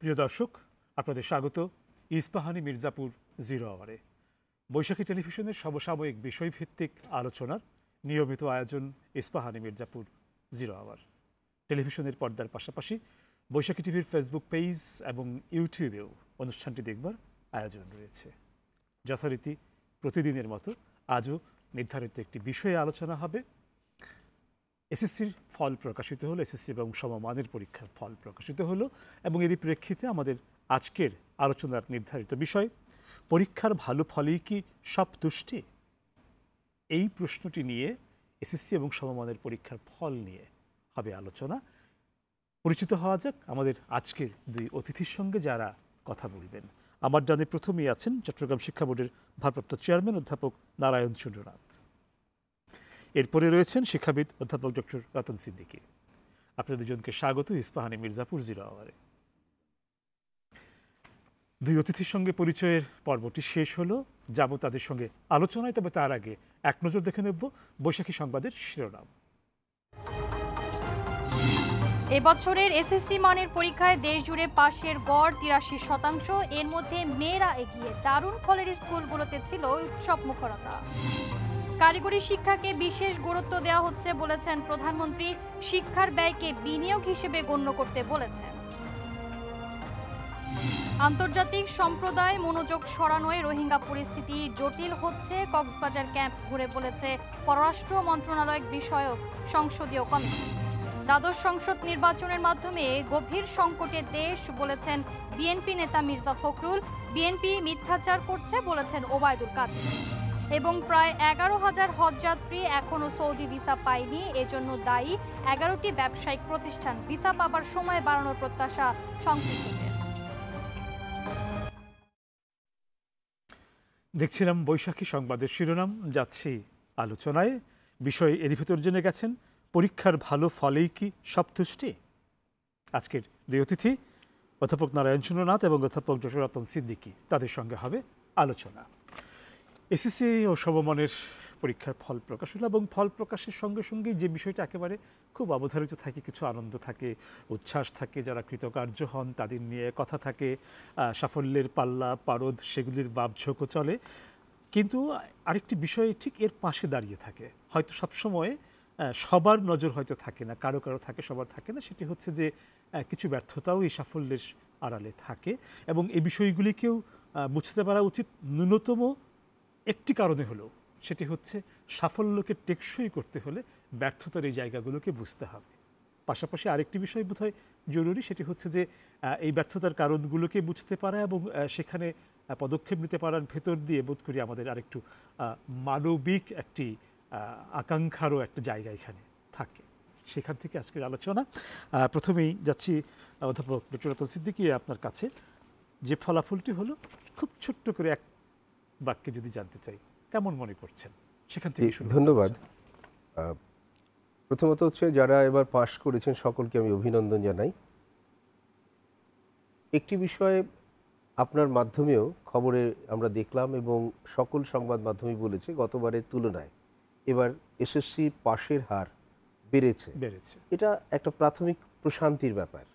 প্রিয় দর্শক, আপনাদের স্বাগত ইস্পাহানি মির্জাপুর জিরো আওয়ারে। বৈশাখী টেলিভিশনের সমসাময়িক বিষয়ভিত্তিক আলোচনার নিয়মিত আয়োজন ইস্পাহানি মির্জাপুর জিরো আওয়ার। টেলিভিশনের পর্দার পাশাপাশি বৈশাখী টিভির ফেসবুক পেজ এবং ইউটিউবেও অনুষ্ঠানটি দেখবার আয়োজন রয়েছে। যথারীতি প্রতিদিনের মতো আজও নির্ধারিত একটি বিষয়ে আলোচনা হবে। এসএসসির ফল প্রকাশিত হলো, এসএসসি এবং সমমানের পরীক্ষার ফল প্রকাশিত হলো, এবং এরই প্রেক্ষিতে আমাদের আজকের আলোচনার নির্ধারিত বিষয় পরীক্ষার ভালো ফলেই কি সব তুষ্টি। এই প্রশ্নটি নিয়ে এসএসসি এবং সমমানের পরীক্ষার ফল নিয়ে হবে আলোচনা। পরিচিত হওয়া যাক আমাদের আজকের দুই অতিথির সঙ্গে যারা কথা বলবেন। আমার ডানে প্রথমেই আছেন চট্টগ্রাম শিক্ষা বোর্ডের ভারপ্রাপ্ত চেয়ারম্যান অধ্যাপক নারায়ণ চন্দ্রনাথ। এরপরে রয়েছেন শিক্ষাবিদ অধ্যাপক ডক্টর রতন সিদ্দিকী। আপনাদের দুজনকে স্বাগত ইস্পাহানি মির্জাপুর জিরো আওয়ারে। দুই অতিথির সঙ্গে পরিচয়ের পর্বটি শেষ হলো, যাব তাদের সঙ্গে আলোচনায়। তবে তার আগে এক নজর দেখে নেব বৈশাখী সংবাদের শিরোনাম। এবছরের এসএসসি মানের পরীক্ষায় দেশ জুড়ে পাশের গড় ৮৩%। এর মধ্যে মেয়েরা এগিয়ে, দারুণ ফলের স্কুলগুলোতে ছিল উৎসব মুখরতা। কারিগরি শিক্ষাকে বিশেষ গুরুত্ব দেওয়া হচ্ছে বলেছেন প্রধানমন্ত্রী। শিক্ষার ব্যয়কে বিনিয়োগ হিসেবে গণ্য করতে বলেছেন। আন্তর্জাতিক সম্প্রদায় মনোযোগ সরানোয় রোহিঙ্গা পরিস্থিতি জটিল হচ্ছে। কক্সবাজার ক্যাম্প ঘুরে বলেছে পররাষ্ট্র মন্ত্রণালয় বিষয়ক সংসদীয় কমিটি। দ্বাদশ সংসদ নির্বাচনের মাধ্যমে গভীর সংকটে দেশ বলেছেন বিএনপি নেতা মির্জা ফখরুল। বিএনপি মিথ্যাচার করছে বলেছেন ওবায়দুল কাদের। এবং প্রায় ১১,০০০ হজযাত্রী এখনও সৌদি ভিসা পায়নি, এজন্য দায়ী ১১টি ব্যবসায়িক প্রতিষ্ঠান। ভিসা পাবার সময় বাড়ানোর প্রত্যাশা সংশ্লিষ্টদের। দেখছিলাম বৈশাখী সংবাদের শিরোনাম, যাচ্ছি আলোচনায়। বিষয় এরই ভিতর জেনে গেছেন পরীক্ষার ভালো ফলেই কি সব তুষ্টি। আজকের দুই অতিথি অধ্যাপক নারায়ণ চন্দ্রনাথ এবং অধ্যাপক ডক্টর রতন সিদ্দিকী, তাদের সঙ্গে হবে আলোচনা। এসএসসি ও সমমানের পরীক্ষার ফল প্রকাশ হলো, এবং ফল প্রকাশের সঙ্গে সঙ্গে যে বিষয়টা একেবারে খুব অবধারিত থাকে, কিছু আনন্দ থাকে, উচ্ছ্বাস থাকে, যারা কৃতকার্য হন তাদের নিয়ে কথা থাকে, সাফল্যের পাল্লা পারদ সেগুলির বাপঝোঁকও চলে। কিন্তু আরেকটি বিষয় ঠিক এর পাশে দাঁড়িয়ে থাকে, হয়তো সবসময় সবার নজর হয়তো থাকে না, কারো কারো থাকে, সবার থাকে না। সেটি হচ্ছে যে কিছু ব্যর্থতাও এই সাফল্যের আড়ালে থাকে, এবং এই বিষয়গুলিকেও বুঝতে পারা উচিত। ন্যূনতম একটি কারণে হলো, সেটি হচ্ছে সাফল্যকে টেকসই করতে হলে ব্যর্থতার এই জায়গাগুলোকে বুঝতে হবে। পাশাপাশি আরেকটি বিষয় বোধহয় জরুরি, সেটি হচ্ছে যে এই ব্যর্থতার কারণগুলোকে বুঝতে পারা এবং সেখানে পদক্ষেপ নিতে পারার ভেতর দিয়ে বোধ করি আমাদের আরেকটু মানবিক একটি আকাঙ্ক্ষারও একটা জায়গা এখানে থাকে। সেখান থেকে আজকের আলোচনা। প্রথমেই যাচ্ছি অধ্যাপক ডক্টর রতন সিদ্দিকী, আপনার কাছে। যে ফলাফলটি হলো, খুব ছোট্ট করে এক বাক্যে যদি জানতে চাই, কেমন মনে করছেন সেখান থেকে শুরু। ধন্যবাদ। প্রথমত হচ্ছে যারা এবার পাশ করেছেন সকলকে আমি অভিনন্দন জানাই। একটি বিষয়ে আপনার মাধ্যমেও খবরে আমরা দেখলাম এবং সকল সংবাদ মাধ্যমে বলেছে, গতবারের তুলনায় এবার এসএসসি পাশের হার বেড়েছে। এটা একটা প্রাথমিক প্রশান্তির ব্যাপার।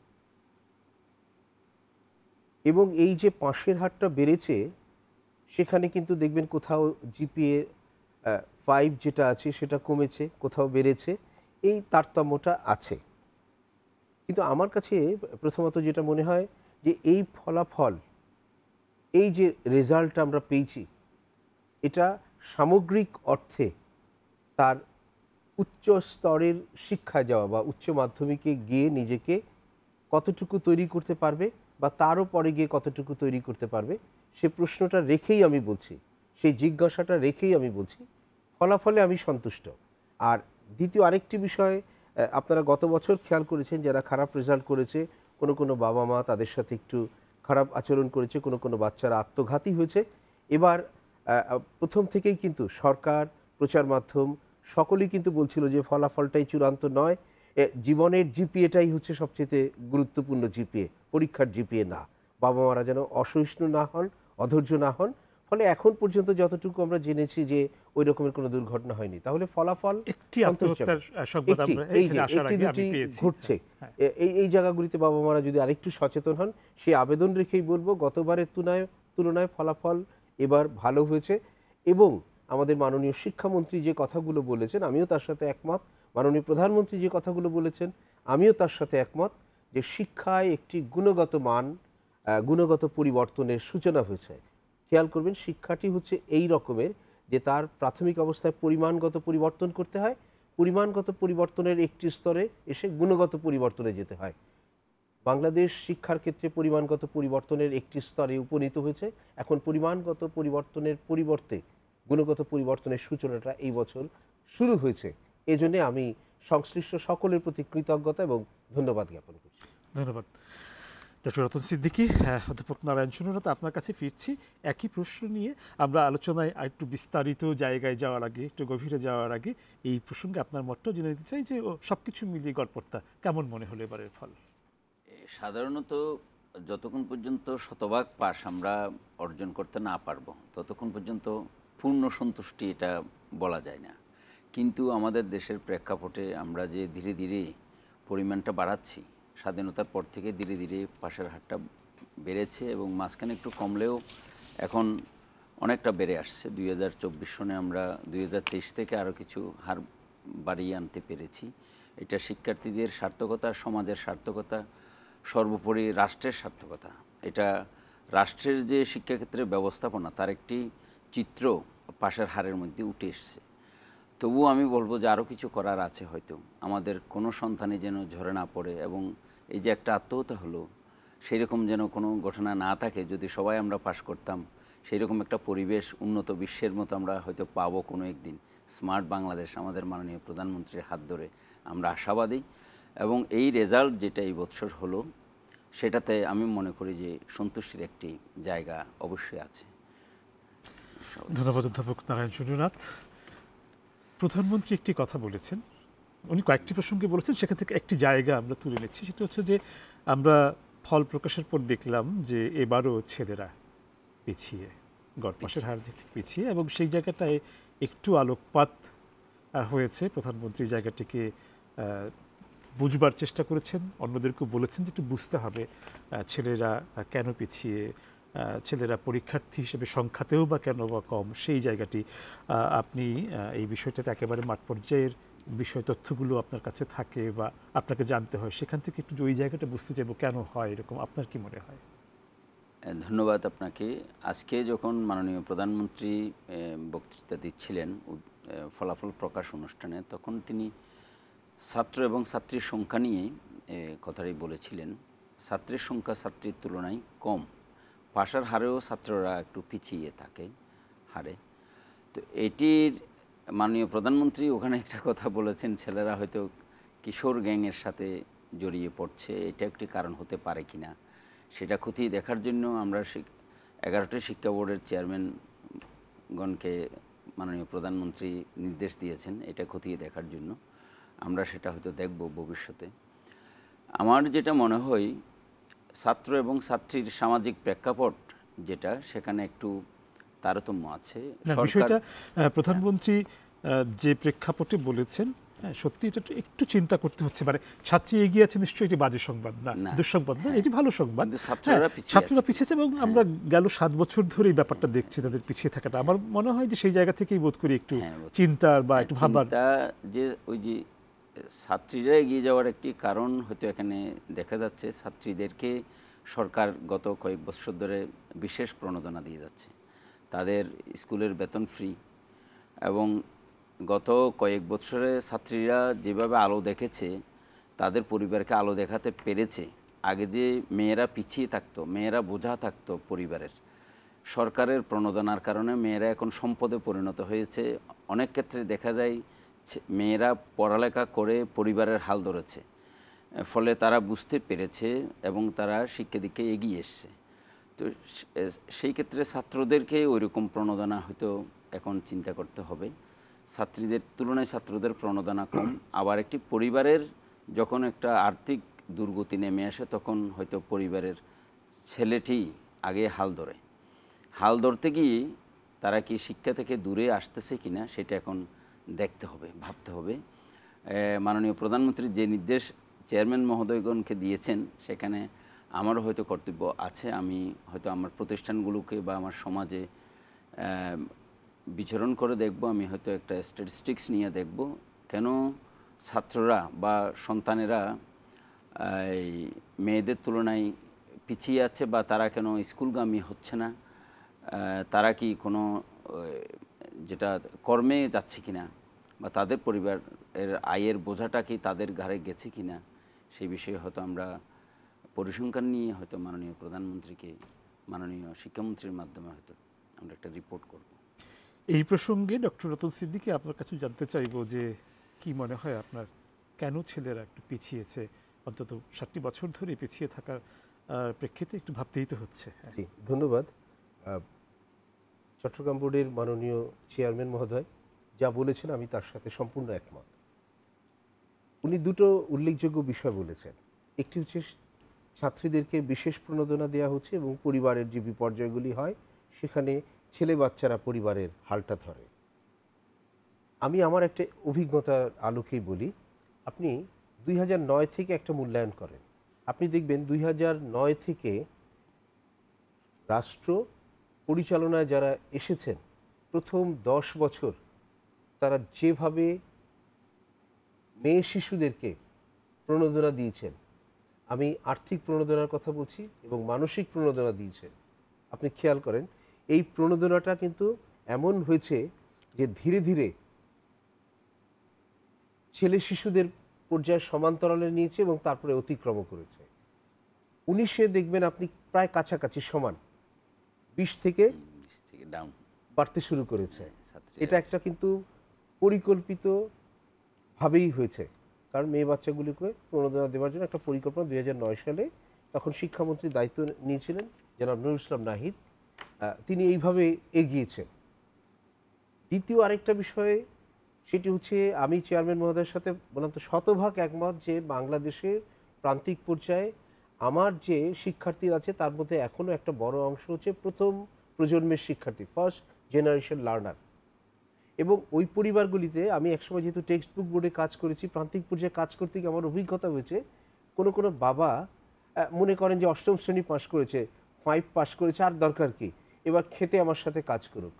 এবং এই যে পাশের হারটা বেড়েছে, সেখানে কিন্তু দেখবেন কোথাও জিপিএ 5 যেটা আছে সেটা কমেছে, কোথাও বেড়েছে, এই তারতম্যটা আছে। কিন্তু আমার কাছে প্রথমত যেটা মনে হয় যে এই ফলাফল, এই যে রেজাল্টটা আমরা পেয়েছি, এটা সামগ্রিক অর্থে তার উচ্চ স্তরের শিক্ষায় যাওয়া বা উচ্চ মাধ্যমিকে গিয়ে নিজেকে কতটুকু তৈরি করতে পারবে বা তারও পরে গিয়ে কতটুকু তৈরি করতে পারবে, সে প্রশ্নটা রেখেই আমি বলছি, সেই জিজ্ঞাসাটা রেখেই আমি বলছি ফলাফলে আমি সন্তুষ্ট। আর দ্বিতীয় আরেকটি বিষয়, আপনারা গত বছর খেয়াল করেছেন যারা খারাপ রেজাল্ট করেছে, কোনো বাবা মা তাদের সাথে একটু খারাপ আচরণ করেছে, কোনো বাচ্চারা আত্মঘাতী হয়েছে। এবার প্রথম থেকেই কিন্তু সরকার, প্রচার মাধ্যম সকলেই কিন্তু বলছিল যে ফলাফলটাই চূড়ান্ত নয়, জীবনের জিপিএটাই হচ্ছে সবচেয়ে গুরুত্বপূর্ণ জিপিএ, পরীক্ষার জিপিএ না। বাবা মারা যেন অসহিষ্ণু না হন, অধৈর্য না হন, ফলে এখন পর্যন্ত যতটুকু আমরা জেনেছি যে ওই রকমের কোনো দুর্ঘটনা হয়নি। তাহলে ফলাফল একটি আত্মহত্যার সংবাদ আমরা এখানে আসার আগে আমি পেয়েছি। ঘটছে এই জায়গাগুলিতে বাবা মারা যদি আরেকটু সচেতন হন, সেই আবেদন রেখেই বলবো গতবারের তুলনায় ফলাফল এবার ভালো হয়েছে। এবং আমাদের মাননীয় শিক্ষামন্ত্রী যে কথাগুলো বলেছেন আমিও তার সাথে একমত, মাননীয় প্রধানমন্ত্রী যে কথাগুলো বলেছেন আমিও তার সাথে একমত, যে শিক্ষায় একটি গুণগত মান, গুণগত পরিবর্তনের সূচনা হয়েছে। খেয়াল করবেন শিক্ষাটি হচ্ছে এই রকমের যে তার প্রাথমিক অবস্থায় পরিমাণগত পরিবর্তন করতে হয়, পরিমাণগত পরিবর্তনের একটি স্তরে এসে গুণগত পরিবর্তনে যেতে হয়। বাংলাদেশ শিক্ষার ক্ষেত্রে পরিমাণগত পরিবর্তনের একটি স্তরে উপনীত হয়েছে। এখন পরিমাণগত পরিবর্তনের পরিবর্তে গুণগত পরিবর্তনের সূচনাটা এই বছর শুরু হয়েছে। এজন্য আমি সংশ্লিষ্ট সকলের প্রতি কৃতজ্ঞতা এবং ধন্যবাদ জ্ঞাপন করছি। ধন্যবাদ ডক্টর রতন সিদ্দিকী। অধ্যাপক নারায়ণ সুনুনাথ, আপনার কাছে ফিরছি একই প্রশ্ন নিয়ে। আমরা আলোচনায় একটু বিস্তারিত জায়গায় যাওয়ার আগে, একটু গভীরে যাওয়ার আগে এই প্রসঙ্গে আপনার মতটাও জেনে নিতে চাই যে সব কিছু মিলিয়ে গড়পড়তা কেমন মনে হলো এবারের ফল? সাধারণত যতক্ষণ পর্যন্ত শতভাগ পাস আমরা অর্জন করতে না পারবো ততক্ষণ পর্যন্ত পূর্ণ সন্তুষ্টি এটা বলা যায় না। কিন্তু আমাদের দেশের প্রেক্ষাপটে আমরা যে ধীরে ধীরে পরিমাণটা বাড়াচ্ছি, স্বাধীনতার পর থেকে ধীরে ধীরে পাশের হারটা বেড়েছে এবং মাঝখানে একটু কমলেও এখন অনেকটা বেড়ে আসছে। 2024 সনে আমরা 2023 থেকে আরও কিছু হার বাড়িয়ে আনতে পেরেছি। এটা শিক্ষার্থীদের সার্থকতা, সমাজের সার্থকতা, সর্বোপরি রাষ্ট্রের সার্থকতা। এটা রাষ্ট্রের যে শিক্ষাক্ষেত্রে ব্যবস্থাপনা তার একটি চিত্র পাশের হারের মধ্যে উঠে এসছে। তবুও আমি বলবো যে আরও কিছু করার আছে। হয়তো আমাদের কোনো সন্তানই যেন ঝরে না পড়ে এবং এই যে একটা আত্মহত্যা হলো সেই রকম যেন কোনো ঘটনা না থাকে। যদি সবাই আমরা পাশ করতাম সেই রকম একটা পরিবেশ উন্নত বিশ্বের মতো আমরা হয়তো পাবো কোনো একদিন। স্মার্ট বাংলাদেশ আমাদের মাননীয় প্রধানমন্ত্রীর হাত ধরে আমরা আশাবাদী এবং এই রেজাল্ট যেটা এই বছর হলো সেটাতে আমি মনে করি যে সন্তুষ্টির একটি জায়গা অবশ্যই আছে। ধন্যবাদ অধ্যাপক নারায়ণ সুনুনাথ। প্রধানমন্ত্রী একটি কথা বলেছেন, উনি কয়েকটি প্রসঙ্গে বলেছেন, সেখান থেকে একটি জায়গা আমরা তুলে নিচ্ছি। সেটা হচ্ছে যে আমরা ফল প্রকাশের পর দেখলাম যে এবারও ছেলেরা পিছিয়ে, গড় পাশের হার দিক থেকে পিছিয়ে, এবং সেই জায়গাটায় একটু আলোকপাত হয়েছে। প্রধানমন্ত্রী জায়গাটিকে বুঝবার চেষ্টা করেছেন, অন্যদেরকেও বলেছেন যে একটু বুঝতে হবে ছেলেরা কেন পিছিয়ে, ছেলেরা পরীক্ষার্থী হিসেবে সংখ্যাতেও বা কেন বা কম, সেই জায়গাটি আপনি এই বিষয়টাতে একেবারে মাঠ পর্যায়ের বিষয় তথ্যগুলো আপনার কাছে থাকে বা আপনাকে জানতে হয়, সেখান থেকে একটু ওই জায়গাটা বুঝতে চাইবো কেন হয় এরকম, আপনার কি মনে হয়? ধন্যবাদ আপনাকে। আজকে যখন মাননীয় প্রধানমন্ত্রী বক্তৃতা দিচ্ছিলেন ফলাফল প্রকাশ অনুষ্ঠানে, তখন তিনি ছাত্র এবং ছাত্রীর সংখ্যা নিয়ে কথাটাই বলেছিলেন। ছাত্রের সংখ্যা ছাত্রীর তুলনায় কম, পাশের হারেও ছাত্ররা একটু পিছিয়ে থাকে হারে। তো এটির মাননীয় প্রধানমন্ত্রী ওখানে একটা কথা বলেছেন, ছেলেরা হয়তো কিশোর গ্যাংয়ের সাথে জড়িয়ে পড়ছে, এটা একটি কারণ হতে পারে কিনা সেটা খতিয়ে দেখার জন্য আমরা 11টি শিক্ষা বোর্ডের চেয়ারম্যানগণকে মাননীয় প্রধানমন্ত্রী নির্দেশ দিয়েছেন এটা খতিয়ে দেখার জন্য। আমরা সেটা হয়তো দেখব ভবিষ্যতে। আমার যেটা মনে হয় ছাত্র এবং ছাত্রীর সামাজিক প্রেক্ষাপট যেটা, সেখানে একটু তারতম্য আছে। বিষয়টা প্রধানমন্ত্রী যে প্রেক্ষাপটে বলেছেন, সত্যি এটা একটু চিন্তা করতে হচ্ছে। মানে ছাত্রী এগিয়ে আছে নিশ্চয়ই এটি বাজে সংবাদ না, দুঃসংবাদ না, এটি ভালো সংবাদ। ছাত্ররা পিছিয়েছে এবং আমরা গেল 7 বছর ধরে এই ব্যাপারটা দেখছি তাদের পিছিয়ে থাকাটা। আমার মনে হয় যে সেই জায়গা থেকেই বোধ করি একটু চিন্তার বা একটু ভাবার, যে ওই যে ছাত্রীরা এগিয়ে যাওয়ার একটি কারণ হয়তো এখানে দেখা যাচ্ছে। ছাত্রীদেরকে সরকার গত কয়েক বছর ধরে বিশেষ প্রণোদনা দিয়ে যাচ্ছে, তাদের স্কুলের বেতন ফ্রি, এবং গত কয়েক বছরে ছাত্রীরা যেভাবে আলো দেখেছে, তাদের পরিবারকে আলো দেখাতে পেরেছে। আগে যে মেয়েরা পিছিয়ে থাকতো, মেয়েরা বোঝা থাকতো পরিবারের, সরকারের প্রণোদনার কারণে মেয়েরা এখন সম্পদে পরিণত হয়েছে। অনেক ক্ষেত্রে দেখা যায় মেয়েরা পড়ালেখা করে পরিবারের হাল ধরেছে, ফলে তারা বুঝতে পেরেছে এবং তারা শিক্ষা দিকে এগিয়ে এসছে। তো সেই ক্ষেত্রে ছাত্রদেরকে ওইরকম প্রণোদনা হয়তো এখন চিন্তা করতে হবে। ছাত্রীদের তুলনায় ছাত্রদের প্রণোদনা কম। আবার একটি পরিবারের যখন একটা আর্থিক দুর্গতি নেমে আসে, তখন হয়তো পরিবারের ছেলেটি আগে হাল ধরে। হাল ধরতে গিয়ে তারা কি শিক্ষা থেকে দূরে আসতেছে কিনা সেটা এখন দেখতে হবে, ভাবতে হবে। মাননীয় প্রধানমন্ত্রী যে নির্দেশ চেয়ারম্যান মহোদয়গণকে দিয়েছেন সেখানে আমারও হয়তো কর্তব্য আছে। আমি হয়তো আমার প্রতিষ্ঠানগুলোকে বা আমার সমাজে বিচরণ করে দেখব। আমি হয়তো একটা স্ট্যাটিস্টিক্স নিয়ে দেখব কেন ছাত্ররা বা সন্তানেরা এই মেয়েদের তুলনায় পিছিয়ে আছে, বা তারা কেন স্কুলগামী হচ্ছে না, তারা কি কোনো যেটা কর্মে যাচ্ছে কিনা, বা তাদের পরিবারের আয়ের বোঝাটা কি তাদের ঘাড়ে গেছে কিনা, সেই বিষয়ে হয়তো আমরা পরিসংখ্যান নিয়ে হয়তো মাননীয় প্রধানমন্ত্রীকে, মাননীয় শিক্ষামন্ত্রীর মাধ্যমে হয়তো আমরা একটা রিপোর্ট করব। এই প্রসঙ্গে ডক্টর রতন সিদ্দিকী আপনার কাছে জানতে চাইব যে কি মনে হয় আপনার, কেন ছেলেরা একটু পিছিয়েছে, অন্তত 60 বছর ধরে পিছিয়ে থাকার প্রেক্ষিতে একটু ভাবতেই তো হচ্ছে। জি, ধন্যবাদ। চট্টগ্রাম বোর্ডের মাননীয় চেয়ারম্যান মহোদয় যা বলেছেন আমি তার সাথে সম্পূর্ণ একমত। উনি দুটো উল্লেখযোগ্য বিষয় বলেছেন। একটি হচ্ছে ছাত্রীদেরকে বিশেষ প্রণোদনা দেওয়া হচ্ছে এবং পরিবারের যে বিপর্যয়গুলি হয় সেখানে ছেলে বাচ্চারা পরিবারের হালটা ধরে। আমি আমার একটা অভিজ্ঞতার আলোকেই বলি, আপনি 2009 থেকে একটা মূল্যায়ন করেন, আপনি দেখবেন 2009 থেকে রাষ্ট্র পরিচালনায় যারা এসেছেন প্রথম 10 বছর তারা যেভাবে মেয়ে শিশুদেরকে প্রণোদনা দিয়েছেন, আমি আর্থিক প্রণোদনার কথা বলছি এবং মানসিক প্রণোদনা দিয়েছেন, আপনি খেয়াল করেন এই প্রণোদনাটা কিন্তু এমন হয়েছে যে ধীরে ধীরে ছেলে শিশুদের পর্যায়ে সমান্তরালে নিয়েছে এবং তারপরে অতিক্রম করেছে। 19-এ দেখবেন আপনি প্রায় কাছাকাছি সমান, 20 থেকে ডাউন বাড়তে শুরু করেছে। এটা একটা কিন্তু পরিকল্পিত ভাবেই হয়েছে, কারণ মেয়ে বাচ্চাগুলিকে প্রণোদনা দেওয়ার জন্য একটা পরিকল্পনা 2009 সালে তখন শিক্ষামন্ত্রীর দায়িত্ব নিয়েছিলেন জনাব নুরুল ইসলাম নাহিদ, তিনি এইভাবে এগিয়েছেন। দ্বিতীয় আরেকটা বিষয়ে সেটি হচ্ছে, আমি চেয়ারম্যান মহোদয়ের সাথে বললাম তো শতভাগ একমত যে বাংলাদেশের প্রান্তিক পর্যায়ে আমার যে শিক্ষার্থী আছে তার মধ্যে এখনও একটা বড় অংশ হচ্ছে প্রথম প্রজন্মের শিক্ষার্থী, ফার্স্ট জেনারেশন লার্নার। এবং ওই পরিবারগুলিতে আমি একসময় যেহেতু টেক্সট বুক বোর্ডে কাজ করেছি, প্রান্তিক পর্যায়ে কাজ করতে গিয়ে আমার অভিজ্ঞতা হয়েছে কোনো কোনো বাবা মনে করেন যে 8ম শ্রেণী পাশ করেছে, 5 পাশ করেছে, আর দরকার কি, এবার খেতে আমার সাথে কাজ করুক।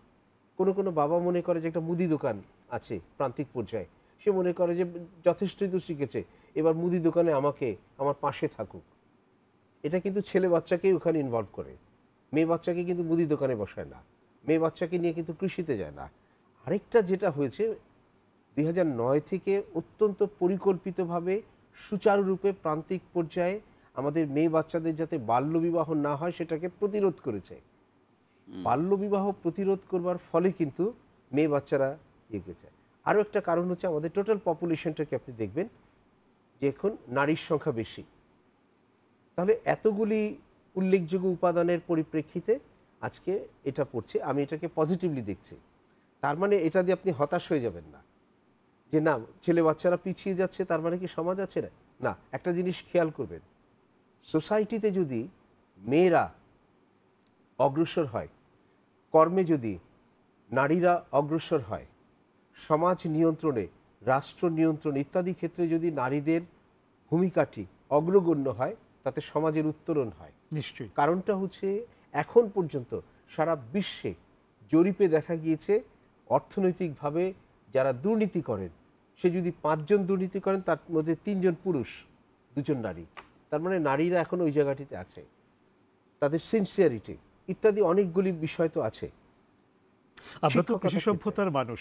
কোনো কোনো বাবা মনে করে যে একটা মুদি দোকান আছে প্রান্তিক পর্যায়ে, সে মনে করে যে যথেষ্টই তো শিখেছে, এবার মুদি দোকানে আমাকে আমার পাশে থাকুক। এটা কিন্তু ছেলে বাচ্চাকেই ওখানে ইনভলভ করে, মেয়ে বাচ্চাকে কিন্তু মুদি দোকানে বসায় না, মেয়ে বাচ্চাকে নিয়ে কিন্তু কৃষিতে যায় না। আরেকটা যেটা হয়েছে 2009 থেকে অত্যন্ত পরিকল্পিতভাবে সুচারুরূপে প্রান্তিক পর্যায়ে আমাদের মেয়ে বাচ্চাদের যাতে বাল্যবিবাহ না হয় সেটাকে প্রতিরোধ করেছে। বাল্যবিবাহ প্রতিরোধ করবার ফলে কিন্তু মেয়ে বাচ্চারা এগিয়েছে। আরও একটা কারণ হচ্ছে আমাদের টোটাল পপুলেশনটাকে আপনি দেখবেন যে এখন নারীর সংখ্যা বেশি, তাহলে এতগুলি উল্লেখযোগ্য উপাদানের পরিপ্রেক্ষিতে আজকে এটা পড়ছে। আমি এটাকে পজিটিভলি দেখছি। তার মানে এটা দিয়ে আপনি হতাশ হয়ে যাবেন না যে না ছেলে বাচ্চারা পিছিয়ে যাচ্ছে তার মানে কি সমাজ আছে না। না, একটা জিনিস খেয়াল করবেন, সোসাইটিতে যদি মেয়েরা অগ্রসর হয়, কর্মে যদি নারীরা অগ্রসর হয়, সমাজ নিয়ন্ত্রণে, রাষ্ট্র নিয়ন্ত্রণ ইত্যাদি ক্ষেত্রে যদি নারীদের ভূমিকাটি অগ্রগণ্য হয় তাতে সমাজের উত্তরণ হয় নিশ্চয়ই। কারণটা হচ্ছে এখন পর্যন্ত সারা বিশ্বে জরিপে দেখা গিয়েছে অর্থনৈতিকভাবে যারা দুর্নীতি করেন, সে যদি 5 জন দুর্নীতি করেন তার মধ্যে 3 জন পুরুষ, 2 জন নারী। তার মানে নারীরা এখন ওই জায়গাটিতে আছে, তাদের সিনসিয়ারিটি ইত্যাদি অনেকগুলি বিষয় তো আছে। আমরা তো কৃষি সভ্যতার মানুষ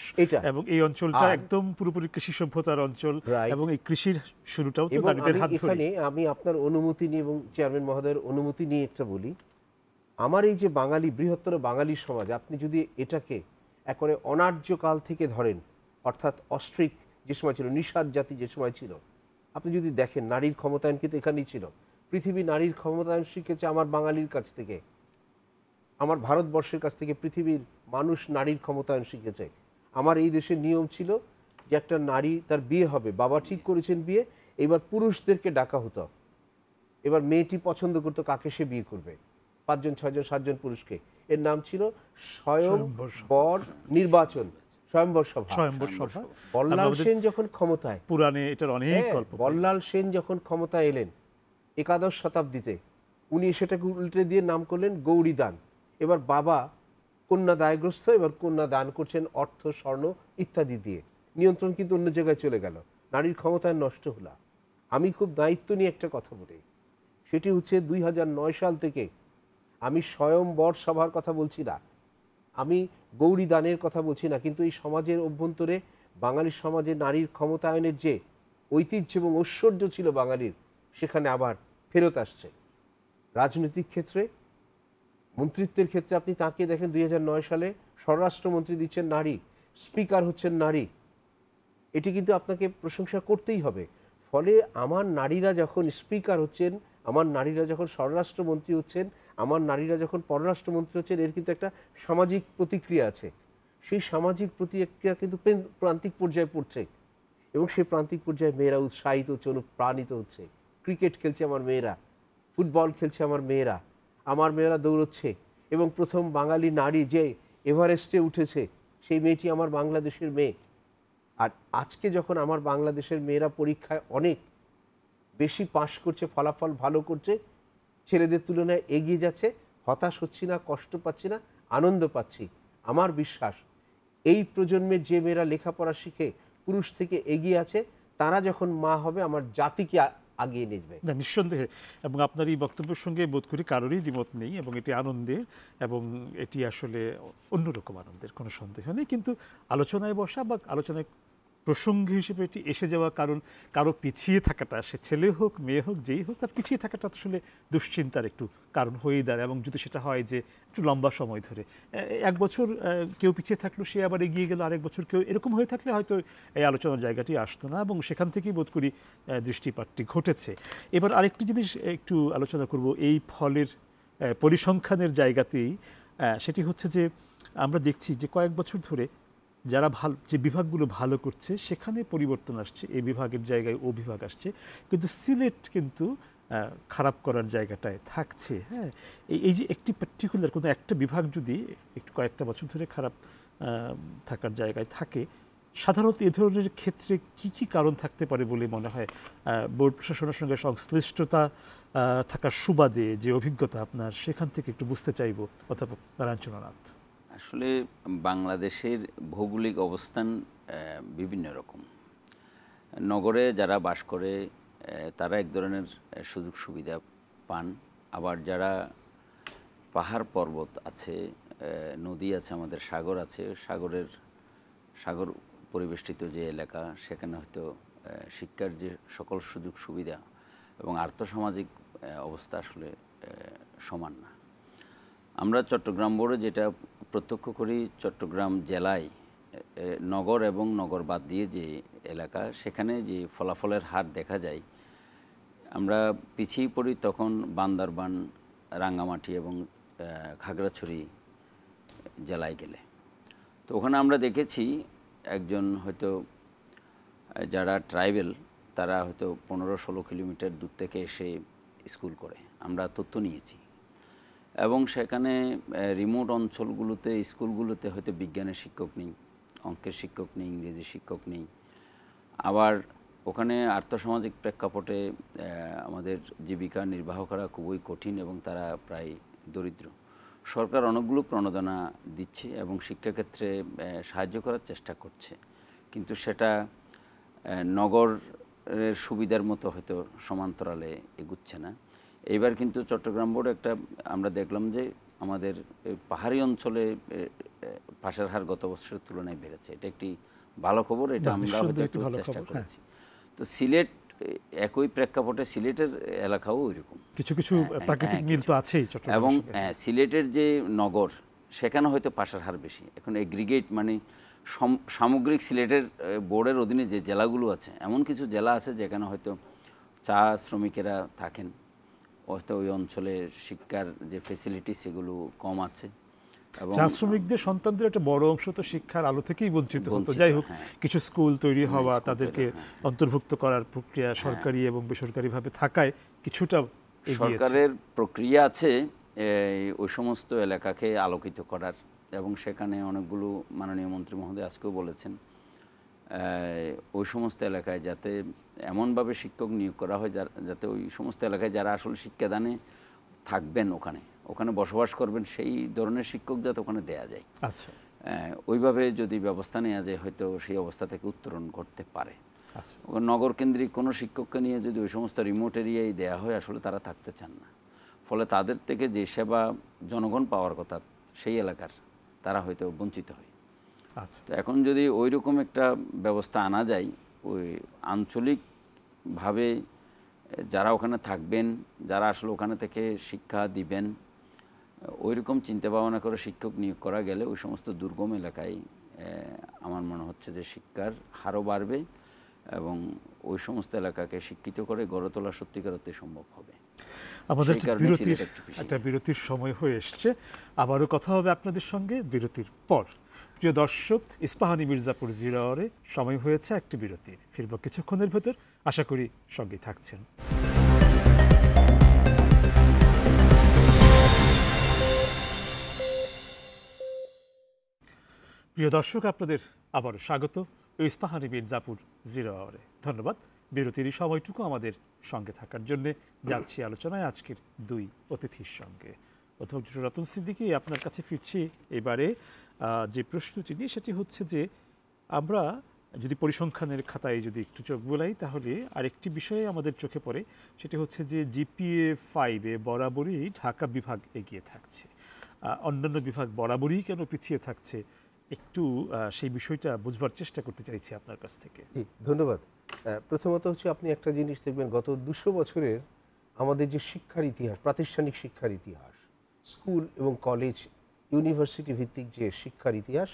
এবং এই অঞ্চলটা একদম পুরোপুরি কৃষি সভ্যতার অঞ্চল এবং এই কৃষির শুরুটাও তো নারীদের হাত ধরে। এখানে আমি আপনার অনুমতি নিয়ে এবং চেয়ারম্যান মহোদয়ের অনুমতি নিয়ে একটা বলি, আমার এই যে বাঙালি বৃহত্তর বাঙালি সমাজ, আপনি যদি এটাকে একবারে অনার্য কাল থেকে ধরেন, অর্থাৎ অস্ট্রিক যে সময় ছিল, নিষাদ জাতি যে সময় ছিল, আপনি যদি দেখেন নারীর ক্ষমতায়ন কিন্তু এখানেই ছিল। পৃথিবী নারীর ক্ষমতায়ন শিখেছে আমার বাঙালির কাছ থেকে, আমার ভারতবর্ষের কাছ থেকে পৃথিবীর মানুষ নারীর ক্ষমতায়ন শিখেছে। আমার এই দেশের নিয়ম ছিল যে একটা নারী তার বিয়ে হবে, বাবা ঠিক করেছেন বিয়ে, এবার পুরুষদেরকে ডাকা হতো, এবার মেয়েটি পছন্দ করতো কাকে সে বিয়ে করবে, 5 জন 6 জন 7 জন পুরুষকে, এর নাম ছিল স্বয়ম্বর স্বয়ম্বর নির্বাচন, স্বয়ম্বর সভা। স্বয়ম্বর সভা। বল্লাল সেন যখন ক্ষমতায়, পুরাণে এটার অনেক গল্প। বল্লাল সেন যখন ক্ষমতায় এলেন একাদশ শতাব্দীতে, উনি সেটাকে উল্টে দিয়ে নাম করলেন গৌরী দান। এবার বাবা কন্যা দায়গ্রস্ত, এবার কন্যা দান করছেন অর্থ, স্বর্ণ ইত্যাদি দিয়ে। নিয়ন্ত্রণ কিন্তু অন্য জায়গায় চলে গেল, নারীর ক্ষমতায় নষ্ট হলো। আমি খুব দায়িত্ব নিয়ে একটা কথা বলি, সেটি হচ্ছে 2009 সাল থেকে আমি স্বয়ম্বর সভার কথা বলছি না, আমি গৌরী দানের কথা বলছি না, কিন্তু এই সমাজের অভ্যন্তরে বাঙালির সমাজে নারীর ক্ষমতায়নের যে ঐতিহ্য এবং ঐশ্বর্য ছিল বাঙালির, সেখানে আবার ফেরত আসছে। রাজনৈতিক ক্ষেত্রে, মন্ত্রিত্বের ক্ষেত্রে আপনি তাকিয়ে দেখেন 2009 সালে স্বরাষ্ট্রমন্ত্রী দিচ্ছেন নারী, স্পিকার হচ্ছেন নারী। এটি কিন্তু আপনাকে প্রশংসা করতেই হবে। ফলে আমার নারীরা যখন স্পিকার হচ্ছেন, আমার নারীরা যখন স্বরাষ্ট্রমন্ত্রী হচ্ছেন, আমার নারীরা যখন পররাষ্ট্রমন্ত্রী হচ্ছেন, এর কিন্তু একটা সামাজিক প্রতিক্রিয়া আছে। সেই সামাজিক প্রতিক্রিয়া কিন্তু প্রান্তিক পর্যায়ে পড়ছে, এবং সেই প্রান্তিক পর্যায়ে মেয়েরা উৎসাহিত হচ্ছে, অনুপ্রাণিত হচ্ছে। ক্রিকেট খেলছে আমার মেয়েরা, ফুটবল খেলছে আমার মেয়েরা দৌড়চ্ছে, এবং প্রথম বাঙালি নারী যে এভারেস্টে উঠেছে, সেই মেয়েটি আমার বাংলাদেশের মেয়ে। আর আজকে যখন আমার বাংলাদেশের মেয়েরা পরীক্ষায় অনেক বেশি পাশ করছে, ফলাফল ভালো করছে, ছেলেদের তুলনায় এগিয়ে যাচ্ছে, হতাশ হচ্ছি না, কষ্ট পাচ্ছি না, আনন্দ পাচ্ছি। আমার বিশ্বাস এই প্রজন্মের যে মেয়েরা লেখাপড়া শিখে পুরুষ থেকে এগিয়ে আছে, তারা যখন মা হবে আমার জাতিকে আগিয়ে নিয়ে না, নিঃসন্দেহে। এবং আপনার এই বক্তব্যের সঙ্গে বোধ করি কারোরই দ্বিমত নেই, এবং এটি আনন্দের, এবং এটি আসলে অন্যরকম আনন্দের, কোনো সন্দেহ নেই। কিন্তু আলোচনায় বসা বা আলোচনায় প্রসঙ্গ হিসেবে এটি এসে যাওয়া, কারণ কারো পিছিয়ে থাকাটা, সে ছেলে হোক মেয়ে হোক যেই হোক, তার পিছিয়ে থাকাটা আসলে দুশ্চিন্তার একটু কারণ হয়েই দাঁড়ায়। এবং যদি সেটা হয় যে একটু লম্বা সময় ধরে, এক বছর কেউ পিছিয়ে থাকলো, সে আবার এগিয়ে গেল, আরেক বছর কেউ, এরকম হয়ে থাকলে হয়তো এই আলোচনার জায়গাটি আসতো না, এবং সেখান থেকেই বোধ করি দৃষ্টিপাতটি ঘটেছে। এবার আরেকটি জিনিস একটু আলোচনা করব এই ফলের পরিসংখ্যানের জায়গাতেই, সেটি হচ্ছে যে আমরা দেখছি যে কয়েক বছর ধরে যারা ভালো, যে বিভাগগুলো ভালো করছে সেখানে পরিবর্তন আসছে, এই বিভাগের জায়গায় ও বিভাগ আসছে, কিন্তু সিলেট কিন্তু খারাপ করার জায়গাটায় থাকছে। হ্যাঁ, এই যে একটি পার্টিকুলার কোনো একটা বিভাগ যদি একটু কয়েকটা বছর ধরে খারাপ থাকার জায়গায় থাকে, সাধারণত এ ধরনের ক্ষেত্রে কি কি কারণ থাকতে পারে বলে মনে হয়? বোর্ড প্রশাসনের সঙ্গে সংশ্লিষ্টতা থাকার সুবাদে যে অভিজ্ঞতা আপনার, সেখান থেকে একটু বুঝতে চাইব অধ্যাপক নারায়ণচন্দ্রনাথ। আসলে বাংলাদেশের ভৌগোলিক অবস্থান বিভিন্ন রকম। নগরে যারা বাস করে তারা এক ধরনের সুযোগ সুবিধা পান, আবার যারা পাহাড় পর্বত আছে, নদী আছে, আমাদের সাগর আছে, সাগর পরিবেষ্টিত যে এলাকা, সেখানে হয়তো শিক্ষার যে সকল সুযোগ সুবিধা এবং আর্থসামাজিক অবস্থা আসলে সমান না। আমরা চট্টগ্রাম বোর্ডে যেটা প্রত্যক্ষ করি, চট্টগ্রাম জেলায় নগর এবং নগর বাদ দিয়ে যে এলাকা, সেখানে যে ফলাফলের হার দেখা যায়, আমরা পিছিয়ে পড়ি তখন বান্দরবান, রাঙ্গামাটি এবং খাগড়াছড়ি জেলায় গেলে। তো ওখানে আমরা দেখেছি একজন হয়তো যারা ট্রাইবেল, তারা হয়তো 15-16 কিলোমিটার দূর থেকে এসে স্কুল করে, আমরা তথ্য নিয়েছি। এবং সেখানে রিমোট অঞ্চলগুলোতে, স্কুলগুলোতে হয়তো বিজ্ঞানের শিক্ষক নেই, অঙ্কের শিক্ষক নেই, ইংরেজি শিক্ষক নেই। আবার ওখানে আর্থসামাজিক প্রেক্ষাপটে আমাদের জীবিকা নির্বাহ করা খুবই কঠিন, এবং তারা প্রায় দরিদ্র। সরকার অনেকগুলো প্রণোদনা দিচ্ছে এবং শিক্ষাক্ষেত্রে সাহায্য করার চেষ্টা করছে, কিন্তু সেটা নগরের সুবিধার মতো হয়তো সমান্তরালে এগুচ্ছে না। এইবার কিন্তু চট্টগ্রাম বোর্ড একটা আমরা দেখলাম যে আমাদের পাহাড়ি অঞ্চলে পাশের হার গত বছরের তুলনায় বেড়েছে। এটা একটি ভালো খবর, এটা আমরা হয়তো একটু চেষ্টা করেছি। তো সিলেট একই প্রেক্ষাপটে, সিলেটের এলাকাও ওইরকম, কিছু কিছু প্রাকৃতিক মিল তো আছেই। এবং সিলেটের যে নগর, সেখানে হয়তো পাশের হার বেশি। এখন এগ্রিগেট মানে সামগ্রিক সিলেটের বোর্ডের অধীনে যে জেলাগুলো আছে, এমন কিছু জেলা আছে যেখানে হয়তো চা শ্রমিকেরা থাকেন, হয়তো ওই অঞ্চলের শিক্ষার যে ফেসিলিটি সেগুলো কম আছে। এবং চা শ্রমিকদের সন্তানদের একটা বড় অংশ তো শিক্ষার আলো থেকেই বঞ্চিত হতো। যাই হোক, কিছু স্কুল তৈরি হওয়া, তাদেরকে অন্তর্ভুক্ত করার প্রক্রিয়া সরকারি এবং বেসরকারিভাবে থাকায় কিছুটা সরকারের প্রক্রিয়া আছে, ওই সমস্ত এলাকাকে আলোকিত করার এবং সেখানে অনেকগুলো মাননীয় মন্ত্রী মহোদয় আজকেও বলেছেন ওই সমস্ত এলাকায় যাতে এমনভাবে শিক্ষক নিয়োগ করা হয় যাতে ওই সমস্ত এলাকায় যারা আসলে শিক্ষাদানে থাকবেন ওখানে বসবাস করবেন সেই ধরনের শিক্ষক যাতে ওখানে দেয়া যায়। আচ্ছা, ওইভাবে যদি ব্যবস্থা নেওয়া যায় হয়তো সেই অবস্থা থেকে উত্তরণ করতে পারে। আচ্ছা, নগর কেন্দ্রিক কোনো শিক্ষককে নিয়ে যদি ওই সমস্ত রিমোট এরিয়ায় দেওয়া হয় আসলে তারা থাকতে চান না, ফলে তাদের থেকে যে সেবা জনগণ পাওয়ার কথা সেই এলাকার তারা হয়তো বঞ্চিত হয়। আচ্ছা, তো এখন যদি ওই রকম একটা ব্যবস্থা আনা যায়, ওই আঞ্চলিকভাবে যারা ওখানে থাকবেন, যারা আসলে ওখানে থেকে শিক্ষা দিবেন, ওই রকম চিন্তা ভাবনা করে শিক্ষক নিয়োগ করা গেলে ওই সমস্ত দুর্গম এলাকায় আমার মনে হচ্ছে যে শিক্ষার হারও বাড়বে এবং ওই সমস্ত এলাকাকে শিক্ষিত করে গড়ে তোলা সত্যিকার অর্থে সম্ভব হবে। আমাদের সেই কারণে সিলেট একটু পিছিয়ে। একটা বিরতির সময় হয়ে এসছে, আবারও কথা হবে আপনাদের সঙ্গে বিরতির পর। প্রিয় দর্শক, ইস্পাহানি মির্জাপুর 0 আওয়ারে সময় হয়েছে একটি বিরতির। ফিরব কিছুক্ষণের ভেতর, আশা করি সঙ্গে থাকছেন। প্রিয় দর্শক, আপনাদের আবারও স্বাগত ইস্পাহানি মির্জাপুর 0 আওয়ারে। ধন্যবাদ বিরতির এই সময়টুকু আমাদের সঙ্গে থাকার জন্য। যাচ্ছি আলোচনায় আজকের দুই অতিথির সঙ্গে। অধ্যাপক ডক্টর রতন সিদ্দিকী, আপনার কাছে ফিরছি এবারে যে প্রশ্নটি নিয়ে, সেটি হচ্ছে যে আমরা যদি পরিসংখ্যানের খাতায় যদি একটু চোখ বোলাই তাহলে আরেকটি বিষয়ে আমাদের চোখে পড়ে, সেটি হচ্ছে যে জিপিএ 5-এ বরাবরই ঢাকা বিভাগ এগিয়ে থাকছে, অন্যান্য বিভাগ বরাবরই কেন পিছিয়ে থাকছে, একটু সেই বিষয়টা বুঝবার চেষ্টা করতে চাইছি আপনার কাছ থেকে। ধন্যবাদ। প্রথমত হচ্ছে আপনি একটা জিনিস দেখবেন, গত 200 বছরের আমাদের যে শিক্ষার ইতিহাস, প্রাতিষ্ঠানিক শিক্ষার ইতিহাস, স্কুল এবং কলেজ ইউনিভার্সিটি ভিত্তিক যে শিক্ষার ইতিহাস,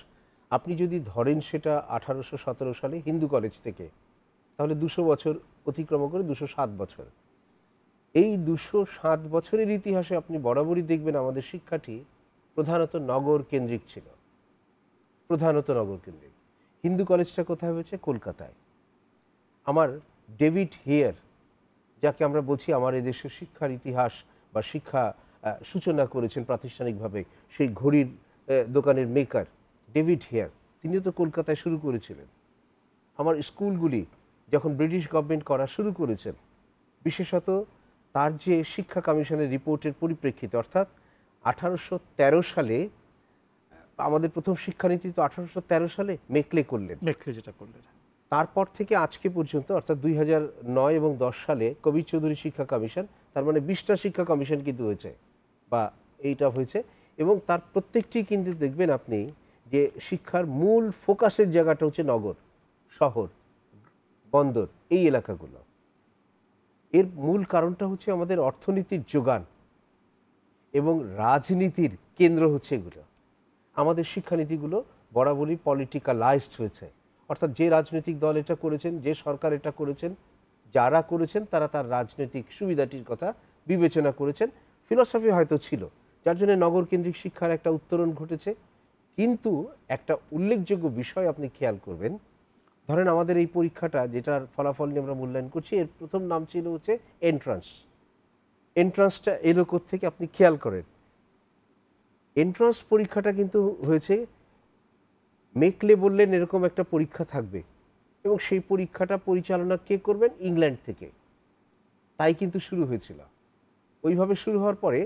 আপনি যদি ধরেন সেটা 1817 সালে হিন্দু কলেজ থেকে, তাহলে 200 বছর অতিক্রম করে 207 বছর। এই 207 বছরের ইতিহাসে আপনি বরাবরই দেখবেন আমাদের শিক্ষাটি প্রধানত নগর কেন্দ্রিক ছিল, প্রধানত নগর কেন্দ্রিক। হিন্দু কলেজটা কোথায় হয়েছে? কলকাতায়। আমার ডেভিড হেয়ার, যাকে আমরা বলছি আমার এদেশের শিক্ষার ইতিহাস বা শিক্ষা সূচনা করেছেন প্রাতিষ্ঠানিকভাবে, সেই ঘড়ির দোকানের মেকার ডেভিড হেয়ার, তিনিও তো কলকাতায় শুরু করেছিলেন। আমার স্কুলগুলি যখন ব্রিটিশ গভর্নমেন্ট করা শুরু করেছেন, বিশেষত তার যে শিক্ষা কমিশনের রিপোর্টের পরিপ্রেক্ষিতে, অর্থাৎ 1813 সালে আমাদের প্রথম শিক্ষানীতি তো 1813 সালে মেকলে করলেন, মেকলে যেটা করলেন, তারপর থেকে আজকে পর্যন্ত অর্থাৎ 2009 এবং 10 সালে কবির চৌধুরী শিক্ষা কমিশন, তার মানে 20টা শিক্ষা কমিশন কিন্তু হয়েছে বা এইটা হয়েছে, এবং তার প্রত্যেকটি কিন্তু দেখবেন আপনি যে শিক্ষার মূল ফোকাসের জায়গাটা হচ্ছে নগর, শহর, বন্দর, এই এলাকাগুলো। এর মূল কারণটা হচ্ছে আমাদের অর্থনীতির যোগান এবং রাজনীতির কেন্দ্র হচ্ছে এগুলো। আমাদের শিক্ষানীতিগুলো বরাবরই পলিটিক্যালাইজড হয়েছে, অর্থাৎ যে রাজনৈতিক দল এটা করেছেন, যে সরকার এটা করেছেন, যারা করেছেন তারা তার রাজনৈতিক সুবিধাটির কথা বিবেচনা করেছেন। ফিলসফি হয়তো ছিল, যার জন্য নগরকেন্দ্রিক শিক্ষার একটা উত্তরণ ঘটেছে। কিন্তু একটা উল্লেখযোগ্য বিষয় আপনি খেয়াল করবেন, ধরেন আমাদের এই পরীক্ষাটা যেটার ফলাফল নিয়ে আমরা মূল্যায়ন করছি, এর প্রথম নাম ছিল হচ্ছে এন্ট্রান্স। এন্ট্রান্সটা এলো থেকে আপনি খেয়াল করেন, এন্ট্রান্স পরীক্ষাটা কিন্তু হয়েছে মেকলে বললেন এরকম একটা পরীক্ষা থাকবে, এবং সেই পরীক্ষাটা পরিচালনা কে করবেন? ইংল্যান্ড থেকে। তাই কিন্তু শুরু হয়েছিল। ওইভাবে শুরু হওয়ার পরে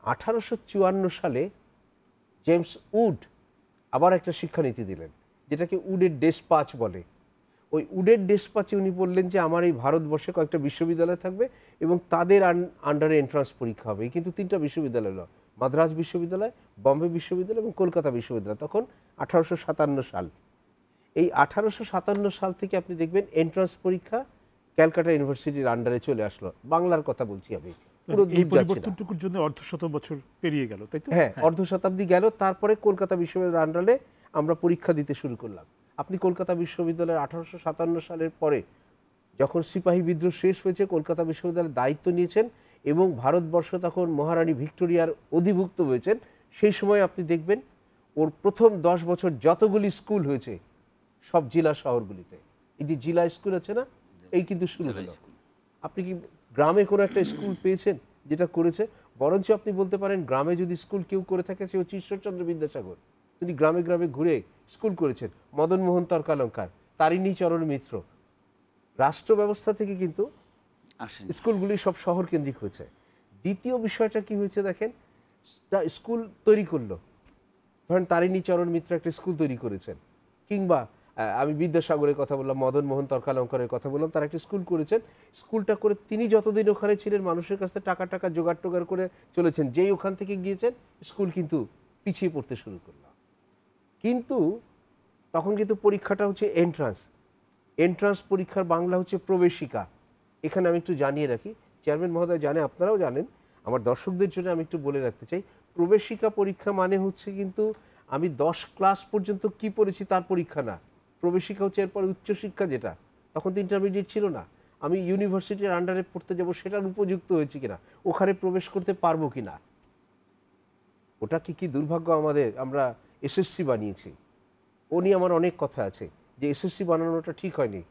1854 সালে জেমস উড আবার একটা শিক্ষানীতি দিলেন, যেটাকে উডের ডেসপাচ বলে। ওই উডের ডেসপাচে উনি বললেন যে আমার এই ভারতবর্ষে কয়েকটা বিশ্ববিদ্যালয় থাকবে এবং তাদের আন্ডারে এন্ট্রান্স পরীক্ষা হবে। কিন্তু 3টা বিশ্ববিদ্যালয় হলো, মাদ্রাজ বিশ্ববিদ্যালয়, বম্বে বিশ্ববিদ্যালয় এবং কলকাতা বিশ্ববিদ্যালয়। তখন 1857 সাল। এই 1857 সাল থেকে আপনি দেখবেন এন্ট্রান্স পরীক্ষা ক্যালকাটা ইউনিভার্সিটির আন্ডারে চলে আসলো। বাংলার কথা বলছি আমি, পুরো এই পরিবর্তনটুকুর জন্য অর্ধশত বছর পেরিয়ে গেল, তাই তো? হ্যাঁ, অর্ধ শতাব্দী গেল। তারপরে কলকাতা বিশ্ববিদ্যালয়ের আন্ডারে আমরা পরীক্ষা দিতে শুরু করলাম। আপনি কলকাতা বিশ্ববিদ্যালয়ের 1857 সালের পরে যখন সিপাহী বিদ্রোহ শেষ হয়েছে, কলকাতা বিশ্ববিদ্যালয়ের দায়িত্ব নিয়েছেন এবং ভারতবর্ষ তখন মহারানী ভিক্টোরিয়ার অধিভুক্ত হয়েছেন, সেই সময় আপনি দেখবেন ওর প্রথম 10 বছর যতগুলি স্কুল হয়েছে সব জেলা শহরগুলিতে। এই যে জেলা স্কুল আছে না, এই কিন্তু শুরু হলো। আপনি কি গ্রামে কোনো একটা স্কুল পেয়েছেন যেটা করেছে? বরঞ্চ আপনি বলতে পারেন গ্রামে যদি স্কুল কেউ করে থাকে সে হচ্ছে ঈশ্বরচন্দ্র বিদ্যাসাগর। তিনি গ্রামে গ্রামে ঘুরে স্কুল করেছেন। মদন মোহন তর্কালঙ্কার, তারিণী চরণ মিত্র। রাষ্ট্র ব্যবস্থা থেকে কিন্তু আসেন স্কুলগুলি সব শহর কেন্দ্রিক হয়েছে। দ্বিতীয় বিষয়টা কি হয়েছে দেখেন, স্কুল তৈরি করলো, ধরেন তারিণী চরণ মিত্র একটা স্কুল তৈরি করেছেন, কিংবা আমি বিদ্যাসাগরের কথা বললাম, মদন মোহন তর্কালঙ্কারের কথা বললাম, তারা একটা স্কুল করেছেন। স্কুলটা করে তিনি যতদিন ওখানে ছিলেন মানুষের কাছে টাকা জোগাড় টোগাড় করে চলেছেন। যেই ওখান থেকে গিয়েছেন স্কুল কিন্তু পিছিয়ে পড়তে শুরু করল। কিন্তু তখন কিন্তু পরীক্ষাটা হচ্ছে এন্ট্রান্স পরীক্ষার বাংলা হচ্ছে প্রবেশিকা। এখানে আমি একটু জানিয়ে রাখি, চেয়ারম্যান মহোদয় জানে, আপনারাও জানেন, আমার দর্শকদের জন্য আমি একটু বলে রাখতে চাই, প্রবেশিকা পরীক্ষা মানে হচ্ছে কিন্তু আমি 10 ক্লাস পর্যন্ত কি পড়েছি তার পরীক্ষা না। প্রবেশিকা হচ্ছে এরপর উচ্চশিক্ষা, যেটা তখন তো ইন্টারমিডিয়েট ছিল না, আমি ইউনিভার্সিটির আন্ডারে পড়তে যাব, সেটার উপযুক্ত হয়েছি কিনা, ওখানে প্রবেশ করতে পারবো কিনা। ওটা কি দুর্ভাগ্য আমাদের, আমরা এসএসসি বানিয়েছি। ও নিয়ে আমার অনেক কথা আছে যে এসএসসি বানানোটা ঠিক হয়নি,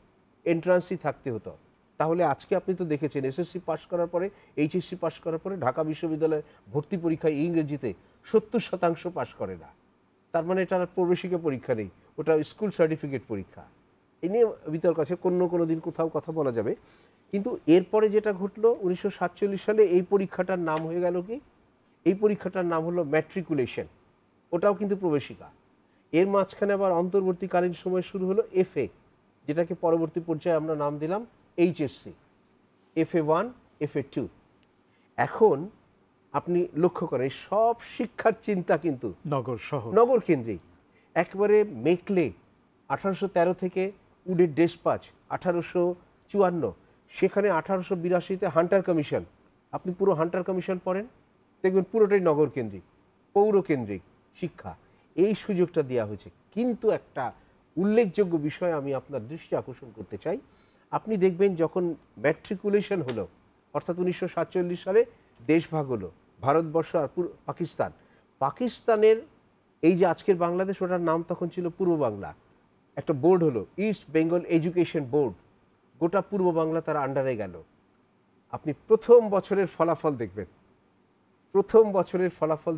এন্ট্রান্সই থাকতে হতো। তাহলে আজকে আপনি তো দেখেছেন এসএসসি পাস করার পরে, এইচএসসি পাস করার পরে ঢাকা বিশ্ববিদ্যালয়ের ভর্তি পরীক্ষায় ইংরেজিতে 70% পাস করে না। তার মানে এটা প্রবেশিকা পরীক্ষা নেই, ওটা স্কুল সার্টিফিকেট পরীক্ষা। এই নিয়ে বিতর্ক আছে, কোনো দিন কোথাও কথা বলা যাবে। কিন্তু এরপরে যেটা ঘটলো 1947 সালে এই পরীক্ষাটার নাম হয়ে গেল কি, এই পরীক্ষাটার নাম হলো ম্যাট্রিকুলেশন। ওটাও কিন্তু প্রবেশিকা। এর মাঝখানে আবার অন্তর্বর্তীকালীন সময় শুরু হলো এফএ, যেটাকে পরবর্তী পর্যায়ে আমরা নাম দিলাম এইচএসসি, FA1 FA2। এখন আপনি লক্ষ্য করেন সব শিক্ষার চিন্তা কিন্তু নগর কেন্দ্রিক। একবারে মেকলে 1813 থেকে উডের ডেসপাচ 1854, সেখানে 1882-তে হান্টার কমিশন। আপনি পুরো হান্টার কমিশন পড়েন, দেখবেন পুরোটাই নগর কেন্দ্রিক, পৌর কেন্দ্রিক শিক্ষা। এই সুযোগটা দেওয়া হয়েছে। কিন্তু একটা উল্লেখযোগ্য বিষয় আমি আপনার দৃষ্টি আকর্ষণ করতে চাই। আপনি দেখবেন যখন ম্যাট্রিকুলেশন হলো, অর্থাৎ 1947 সালে দেশভাগ হলো, ভারতবর্ষ আর পাকিস্তানের এই যে আজকের বাংলাদেশ, ওটার নাম তখন ছিল পূর্ব বাংলা। একটা বোর্ড হলো ইস্ট বেঙ্গল এডুকেশন বোর্ড, গোটা পূর্ব বাংলা তার আন্ডারে গেল। আপনি প্রথম বছরের ফলাফল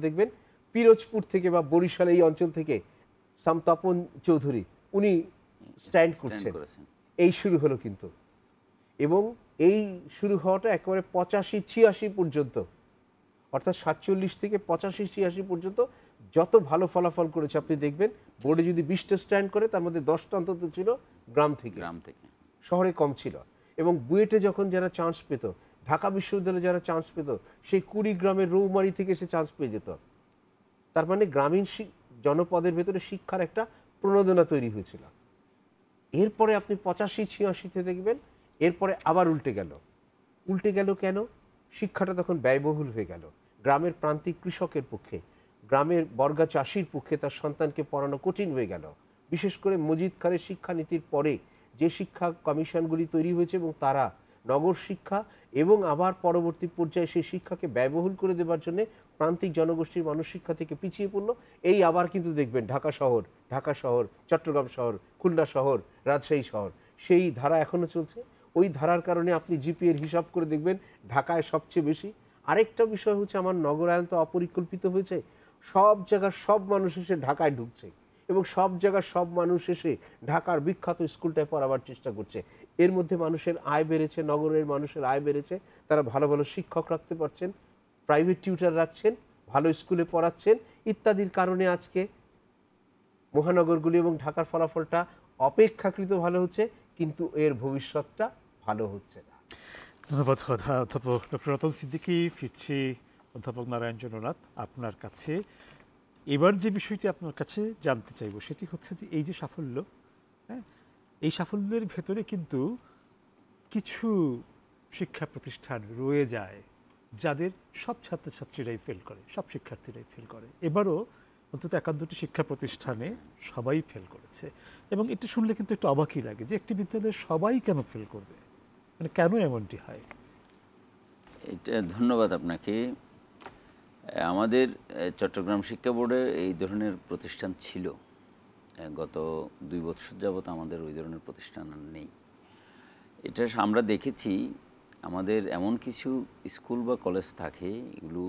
দেখবেন পিরোজপুর থেকে বা বরিশাল এই অঞ্চল থেকে তপন চৌধুরী উনি স্ট্যান্ড করছেন। এই শুরু হলো কিন্তু, এবং এই শুরু হওয়াটা একেবারে 85-86 পর্যন্ত, অর্থাৎ 47 থেকে 85-86 পর্যন্ত যত ভালো ফলাফল করেছে আপনি দেখবেন বোর্ডে যদি 20টা স্ট্যান্ড করে তার মধ্যে 10টা অন্তত ছিল গ্রাম থেকে, শহরে কম ছিল। এবং বুয়েটে যখন যারা চান্স পেত, ঢাকা বিশ্ববিদ্যালয়ে যারা চান্স পেত, সেই কুড়িগ্রামের রৌমারি থেকে সে চান্স পেয়ে যেত। তার মানে গ্রামীণ জনপদের ভেতরে শিক্ষার একটা প্রণোদনা তৈরি হয়েছিল। এরপরে আপনি 85-86-তে দেখবেন এরপরে আবার উল্টে গেল কেন? শিক্ষাটা তখন ব্যয়বহুল হয়ে গেল। গ্রামের প্রান্তিক কৃষকের পক্ষে, গ্রামের বর্গা চাষির পক্ষে তার সন্তানকে পড়ানো কঠিন হয়ে গেল। বিশেষ করে মজিদ খানের শিক্ষানীতির পরে যে শিক্ষা কমিশনগুলি তৈরি হয়েছে এবং তারা নগর শিক্ষা এবং আবার পরবর্তী পর্যায়ে সেই শিক্ষাকে ব্যয়বহুল করে দেওয়ার জন্য প্রান্তিক জনগোষ্ঠীর মানুষ শিক্ষা থেকে পিছিয়ে পড়লো। এই আবার কিন্তু দেখবেন ঢাকা শহর, চট্টগ্রাম শহর, খুলনা শহর, রাজশাহী শহর, সেই ধারা এখনো চলছে। ওই ধারার কারণে আপনি জিপিএর হিসাব করে দেখবেন ঢাকায় সবচেয়ে বেশি। আরেকটা বিষয় হচ্ছে আমার নগরায়ন তো অপরিকল্পিত হয়েছে, সব জায়গার সব মানুষ এসে ঢাকায় ঢুকছে এবং সব জায়গার সব মানুষ এসে ঢাকার বিখ্যাত স্কুলটায় পড়াবার চেষ্টা করছে। এর মধ্যে মানুষের আয় বেড়েছে, নগরের মানুষের আয় বেড়েছে, তারা ভালো ভালো শিক্ষক রাখতে পারছেন, প্রাইভেট টিউটার রাখছেন, ভালো স্কুলে পড়াচ্ছেন ইত্যাদির কারণে আজকে মহানগরগুলি এবং ঢাকার ফলাফলটা অপেক্ষাকৃত ভালো হচ্ছে, কিন্তু এর ভবিষ্যৎটা ভালো হচ্ছে না। ধন্যবাদ অধ্যাপক ডক্টর রতন সিদ্দিকী। ফিরছি অধ্যাপক নারায়ণ চন্দ্র নাথ আপনার কাছে। এবার যে বিষয়টি আপনার কাছে জানতে চাইব সেটি হচ্ছে যে এই যে সাফল্য, হ্যাঁ, এই সাফল্যের ভেতরে কিন্তু কিছু শিক্ষা প্রতিষ্ঠান রয়ে যায় যাদের সব ছাত্রছাত্রীরাই ফেল করে, সব শিক্ষার্থীরাই ফেল করে। এবারও অন্তত 1-2টি শিক্ষা প্রতিষ্ঠানে সবাই ফেল করেছে এবং এটা শুনলে কিন্তু একটু অবাকই লাগে যে একটি বিদ্যালয়ে সবাই কেন ফেল করবে, মানে কেন এমনটি হয়? এটা ধন্যবাদ আপনাকে। আমাদের চট্টগ্রাম শিক্ষা বোর্ডে এই ধরনের প্রতিষ্ঠান ছিল, গত 2 বছর যাবত আমাদের ওই ধরনের প্রতিষ্ঠান নেই। এটা আমরা দেখেছি আমাদের এমন কিছু স্কুল বা কলেজ থাকে এগুলো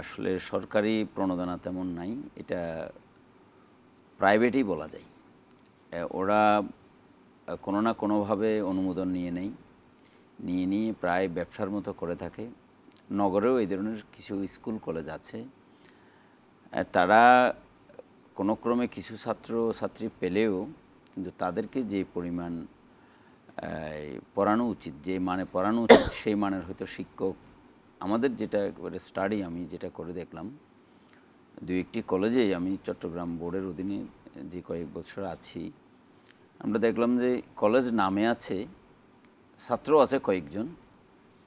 আসলে সরকারি প্রণোদনা তেমন নাই, এটা প্রাইভেটই বলা যায়। ওরা কোনো না কোনোভাবে অনুমোদন নিয়ে প্রায় ব্যবসার মতো করে থাকে। নগরেও এই ধরনের কিছু স্কুল কলেজ আছে। তারা কোনো ক্রমে কিছু ছাত্রছাত্রী পেলেও কিন্তু তাদেরকে যে পরিমাণ পড়ানো উচিত, যে মানে পড়ানো উচিত সেই মানের হয়তো শিক্ষক আমাদের যেটা একেবারে স্টাডি আমি যেটা করে দেখলাম, দুই একটি কলেজে আমি চট্টগ্রাম বোর্ডের অধীনে যে কয়েক বছর আছি, আমরা দেখলাম যে কলেজ নামে আছে, ছাত্র আছে কয়েকজন,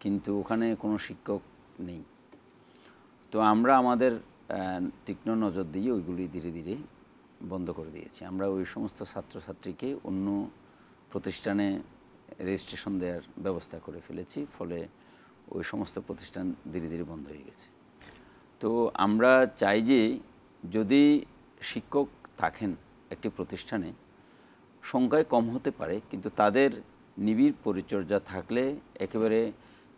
কিন্তু ওখানে কোনো শিক্ষক নেই। তো আমরা আমাদের তীক্ষ্ণ নজর দিয়ে ওইগুলি ধীরে ধীরে বন্ধ করে দিয়েছি। আমরা ওই সমস্ত ছাত্রছাত্রীকে অন্য প্রতিষ্ঠানে রেজিস্ট্রেশন দেওয়ার ব্যবস্থা করে ফেলেছি, ফলে ওই সমস্ত প্রতিষ্ঠান ধীরে ধীরে বন্ধ হয়ে গেছে। তো আমরা চাই যে যদি শিক্ষক থাকেন একটি প্রতিষ্ঠানে, সংখ্যায় কম হতে পারে, কিন্তু তাদের নিবিড় পরিচর্যা থাকলে একেবারে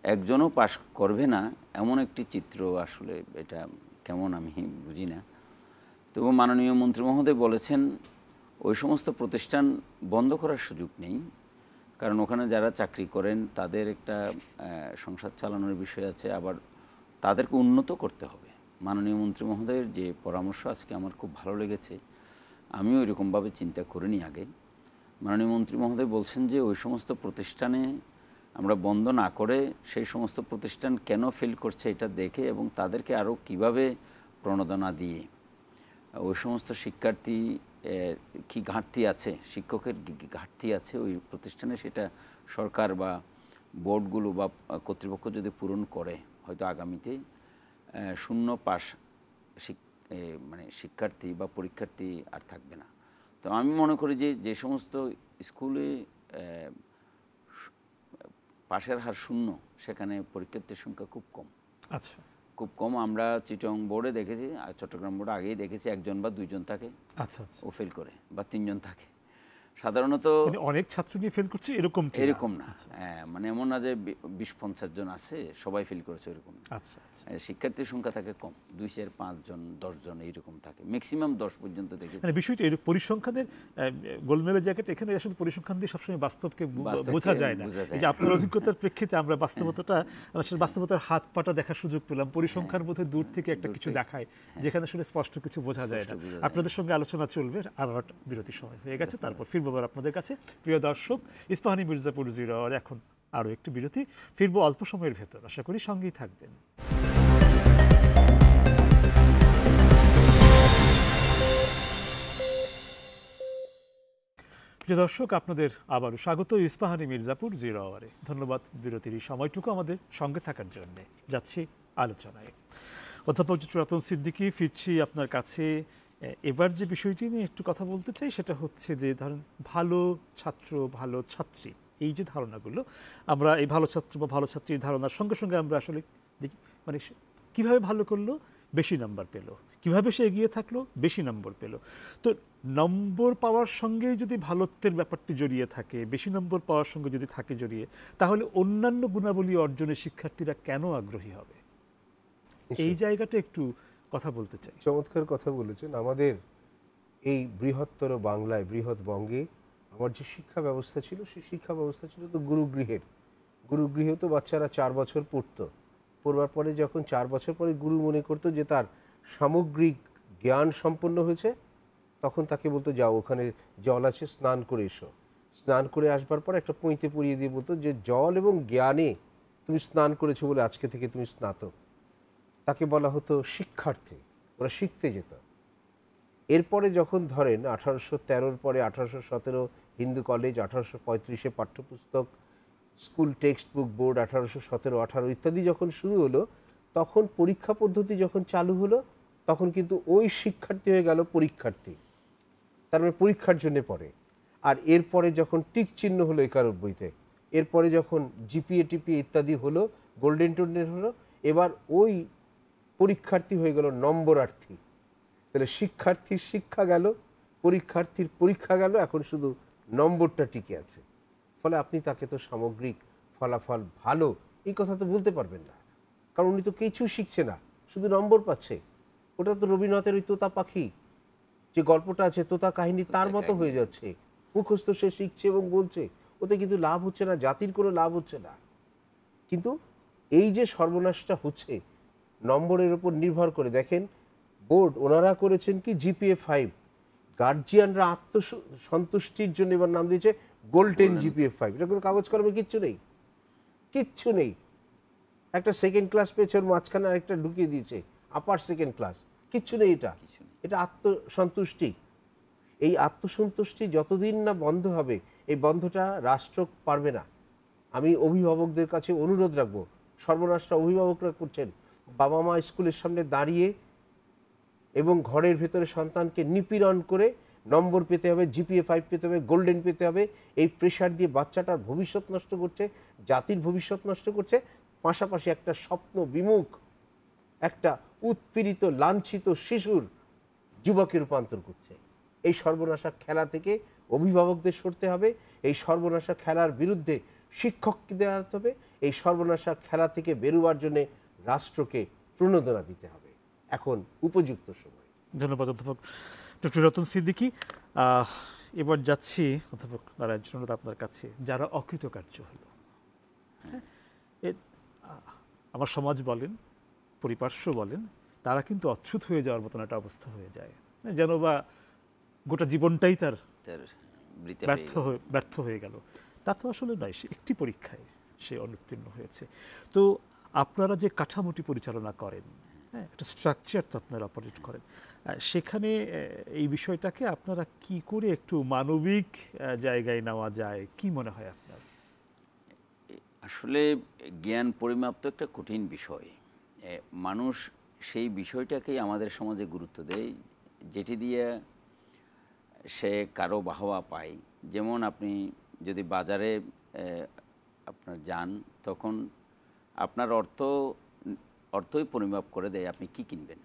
একজনও পাশ করবে না এমন একটি চিত্র, আসলে এটা কেমন আমি বুঝি না। তবু মাননীয় মন্ত্রী মহোদয় বলেছেন ওই সমস্ত প্রতিষ্ঠান বন্ধ করার সুযোগ নেই, কারণ ওখানে যারা চাকরি করেন তাদের একটা সংসার চালানোর বিষয় আছে, আবার তাদেরকে উন্নত করতে হবে। মাননীয় মন্ত্রী মহোদয়ের যে পরামর্শ আজকে আমার খুব ভালো লেগেছে, আমিও এরকমভাবে চিন্তা করিনি আগে। মাননীয় মন্ত্রী মহোদয় বলছেন যে ওই সমস্ত প্রতিষ্ঠানে আমরা বন্ধ না করে সেই সমস্ত প্রতিষ্ঠান কেন ফেল করছে এটা দেখে এবং তাদেরকে আরও কিভাবে প্রণোদনা দিয়ে ওই সমস্ত শিক্ষার্থী কি ঘাটতি আছে, শিক্ষকের ঘাটতি আছে ওই প্রতিষ্ঠানে, সেটা সরকার বা বোর্ডগুলো বা কর্তৃপক্ষ যদি পূরণ করে, হয়তো আগামীতে শূন্য পাস মানে শিক্ষার্থী বা পরীক্ষার্থী আর থাকবে না। তো আমি মনে করি যে সমস্ত স্কুলে পাশের হার শূন্য, সেখানে পরীক্ষার্থীর সংখ্যা খুব কম। আচ্ছা, খুব কম। আমরা চিটং বোর্ডে দেখেছি, আর চট্টগ্রাম বোর্ডে আগেই দেখেছি, একজন বা দুইজন থাকে আচ্ছা, আচ্ছা। ও ফেল করে, বা তিনজন থাকে সাধারণত। মানে অনেক ছাত্র নিয়ে ফেল করছে এরকম না। হ্যাঁ, মানে এমন না যে 20-50 জন আছে সবাই ফেল করেছে, এরকম। আচ্ছা, আচ্ছা। শিক্ষার্থীর সংখ্যা থাকে কম, 2-4-5 জন 10 জন এইরকম থাকে, ম্যাক্সিমাম 10 পর্যন্ত দেখেছি। মানে বিষয়টা এর পরিসংখ্যানের গোলমেলের জায়গাটা এখানে আসলে পরিসংখ্যান দিয়ে সবসময় বাস্তবকে বোঝা যায় না। এই যে আপনার অভিজ্ঞতার প্রেক্ষিতে আমরা বাস্তবতার হাত পাটা দেখার সুযোগ পেলাম, পরিসংখ্যার মধ্যে দূর থেকে একটা কিছু দেখায় যেখানে আসলে স্পষ্ট কিছু বোঝা যায় না। আপনাদের সঙ্গে আলোচনা চলবে, আবার বিরতির সময় হয়ে গেছে, তারপর ফিরবো আবার আপনাদের কাছে। প্রিয় দর্শক, ইস্পাহানি মির্জাপুর 0 আওয়ারে এখন আরও একটি বিরতি, ফিরবো অল্প সময়ের ভেতর, আশা করি সঙ্গেই থাকবেন। প্রিয় দর্শক, আপনাদের আবারও স্বাগত ইস্পাহানি মির্জাপুর 0 আওয়ারে। ধন্যবাদ বিরতির এই সময়টুকু আমাদের সঙ্গে থাকার জন্য। যাচ্ছি আলোচনায়। অধ্যাপক রতন সিদ্দিকী, ফিরছি আপনার কাছে। এবার যে বিষয়টি নিয়ে একটু কথা বলতে চাই সেটা হচ্ছে যে ধরেন ভালো ছাত্র ভালো ছাত্রী, এই যে ধারণাগুলো, আমরা এই ভালো ছাত্র বা ভালো ছাত্রীর ধারণার সঙ্গে সঙ্গে আমরা আসলে দেখি মানে কীভাবে ভালো করলো, বেশি নাম্বার পেল, কিভাবে সে এগিয়ে থাকলো, বেশি নম্বর পেল। তো নম্বর পাওয়ার সঙ্গে যদি ভালোত্বের ব্যাপারটি জড়িয়ে থাকে, বেশি নম্বর পাওয়ার সঙ্গে যদি থাকে জড়িয়ে, তাহলে অন্যান্য গুণাবলী অর্জনে শিক্ষার্থীরা কেন আগ্রহী হবে? এই জায়গাটা একটু কথা বলতে চাই। চমৎকার কথা বলেছেন। আমাদের এই বৃহত্তর বাংলায়, বৃহৎ বঙ্গে আমার যে শিক্ষা ব্যবস্থা ছিল, সেই শিক্ষা ব্যবস্থা ছিল তো গুরুগৃহে তো বাচ্চারা 4 বছর পড়বার পরে যখন 4 বছর পরে গুরু মনে করতো যে তার সামগ্রিক জ্ঞান সম্পন্ন হয়েছে, তখন তাকে বলতো যাও ওখানে জল আছে, স্নান করে এসো। স্নান করে আসবার পর একটা পইতে পরিয়ে দিয়ে বলতো যে জল এবং জ্ঞানে তুমি স্নান করেছো বলে আজকে থেকে তুমি স্নাতক। তাকে বলা হতো শিক্ষার্থী, ওরা শিখতে যেত। এরপরে যখন ধরেন 1813 পরে 1817 হিন্দু কলেজ, 1835 পাঠ্যপুস্তক, স্কুল টেক্সট বুক বোর্ড, 1817-18 ইত্যাদি যখন শুরু হলো, তখন পরীক্ষা পদ্ধতি যখন চালু হলো, তখন কিন্তু ওই শিক্ষার্থী হয়ে গেল পরীক্ষার্থী, তার মানে পরীক্ষার জন্য পড়ে। আর এরপরে যখন টিক চিহ্ন হলো 91-তে, এরপরে যখন জিপিএ টিপিএ ইত্যাদি হলো, গোল্ডেন টোনের হলো, এবার ওই পরীক্ষার্থী হয়ে গেল নম্বরার্থী। তাহলে শিক্ষার্থীর শিক্ষা গেল, পরীক্ষার্থীর পরীক্ষা গেল, এখন শুধু নম্বরটা টিকে আছে। ফলে আপনি তাকে তো সামগ্রিক ফলাফল ভালো এই কথা তো বলতে পারবেন না, কারণ উনি তো কিছু শিখছে না, শুধু নম্বর পাচ্ছে। ওটা তো রবীন্দ্রনাথের ওই তোতা পাখি যে গল্পটা আছে, তোতা কাহিনী তার মতো হয়ে যাচ্ছে, মুখস্থ সে শিখছে এবং বলছে, ওতে কিন্তু লাভ হচ্ছে না, জাতির কোনো লাভ হচ্ছে না। কিন্তু এই যে সর্বনাশটা হচ্ছে নম্বরের উপর নির্ভর করে, দেখেন বোর্ড ওনারা করেছেন কি জিপিএ 5, গার্জিয়ানরা আত্মসন্তুষ্টির জন্য এবার নাম দিয়েছে গোল্ডেন জিপিএ 5। এটা কোনো কাগজ কলমে কিচ্ছু নেই, কিচ্ছু নেই। একটা সেকেন্ড ক্লাস পেয়েছে, ওর মাঝখানে আরেকটা ঢুকিয়ে দিয়েছে আপার সেকেন্ড ক্লাস, কিচ্ছু নেই। এটা আত্মসন্তুষ্টি। এই আত্মসন্তুষ্টি যতদিন না বন্ধ হবে, এই বন্ধটা রাষ্ট্র পারবে না। আমি অভিভাবকদের কাছে অনুরোধ রাখবো, সর্বনাশটা অভিভাবকরা করছেন। বাবা মা স্কুলের সামনে দাঁড়িয়ে এবং ঘরের ভেতরে সন্তানকে নিপীড়ন করে নম্বর পেতে হবে, জিপিএ 5 পেতে হবে, গোল্ডেন পেতে হবে, এই প্রেশার দিয়ে বাচ্চাটার ভবিষ্যৎ নষ্ট করছে, জাতির ভবিষ্যৎ নষ্ট করছে, পাশাপাশি একটা স্বপ্ন বিমুখ, একটা উৎপীড়িত লাঞ্ছিত শিশুর যুবকে রূপান্তর করছে। এই সর্বনাশা খেলা থেকে অভিভাবকদের সরতে হবে, এই সর্বনাশা খেলার বিরুদ্ধে শিক্ষককে দেওয়া হবে, এই সর্বনাশা খেলা থেকে বেরোবার জন্য রাষ্ট্রকে প্রণোদনা দিতে হবে। এখন উপযুক্ত সময়। ধন্যবাদ অধ্যাপক ডক্টর রতন সিদ্দিকী। এবার যাচ্ছি অধ্যাপক নারায়ণ চন্দ্র আপনার কাছে। যারা অকৃতকার্য হলো, আমার সমাজ বলেন, পরিপার্শ্ব বলেন, তারা কিন্তু অচ্ছুত হয়ে যাওয়ার মতন একটা অবস্থা হয়ে যায়, যেন বা গোটা জীবনটাই তার ব্যর্থ হয়ে গেল। তা তো আসলে নয়, সে একটি পরীক্ষায় সে অনুত্তীর্ণ হয়েছে। তো আপনারা যে কাঠামোটি পরিচালনা করেন, হ্যাঁ, একটা স্ট্রাকচার তো আপনারা অপারেট করেন, সেখানে এই বিষয়টাকে আপনারা কি করে একটু মানবিক জায়গায় নেওয়া যায়, কি মনে হয় আপনার? আসলে জ্ঞান পরিমাপ তো একটা কঠিন বিষয়। মানুষ সেই বিষয়টাকেই আমাদের সমাজে গুরুত্ব দেয়, যেটি দিয়ে সে কারো বাহবা পায়। যেমন আপনি যদি বাজারে আপনার যান, তখন আপনার অর্থই পরিমাপ করে দেয় আপনি কি কিনবেন।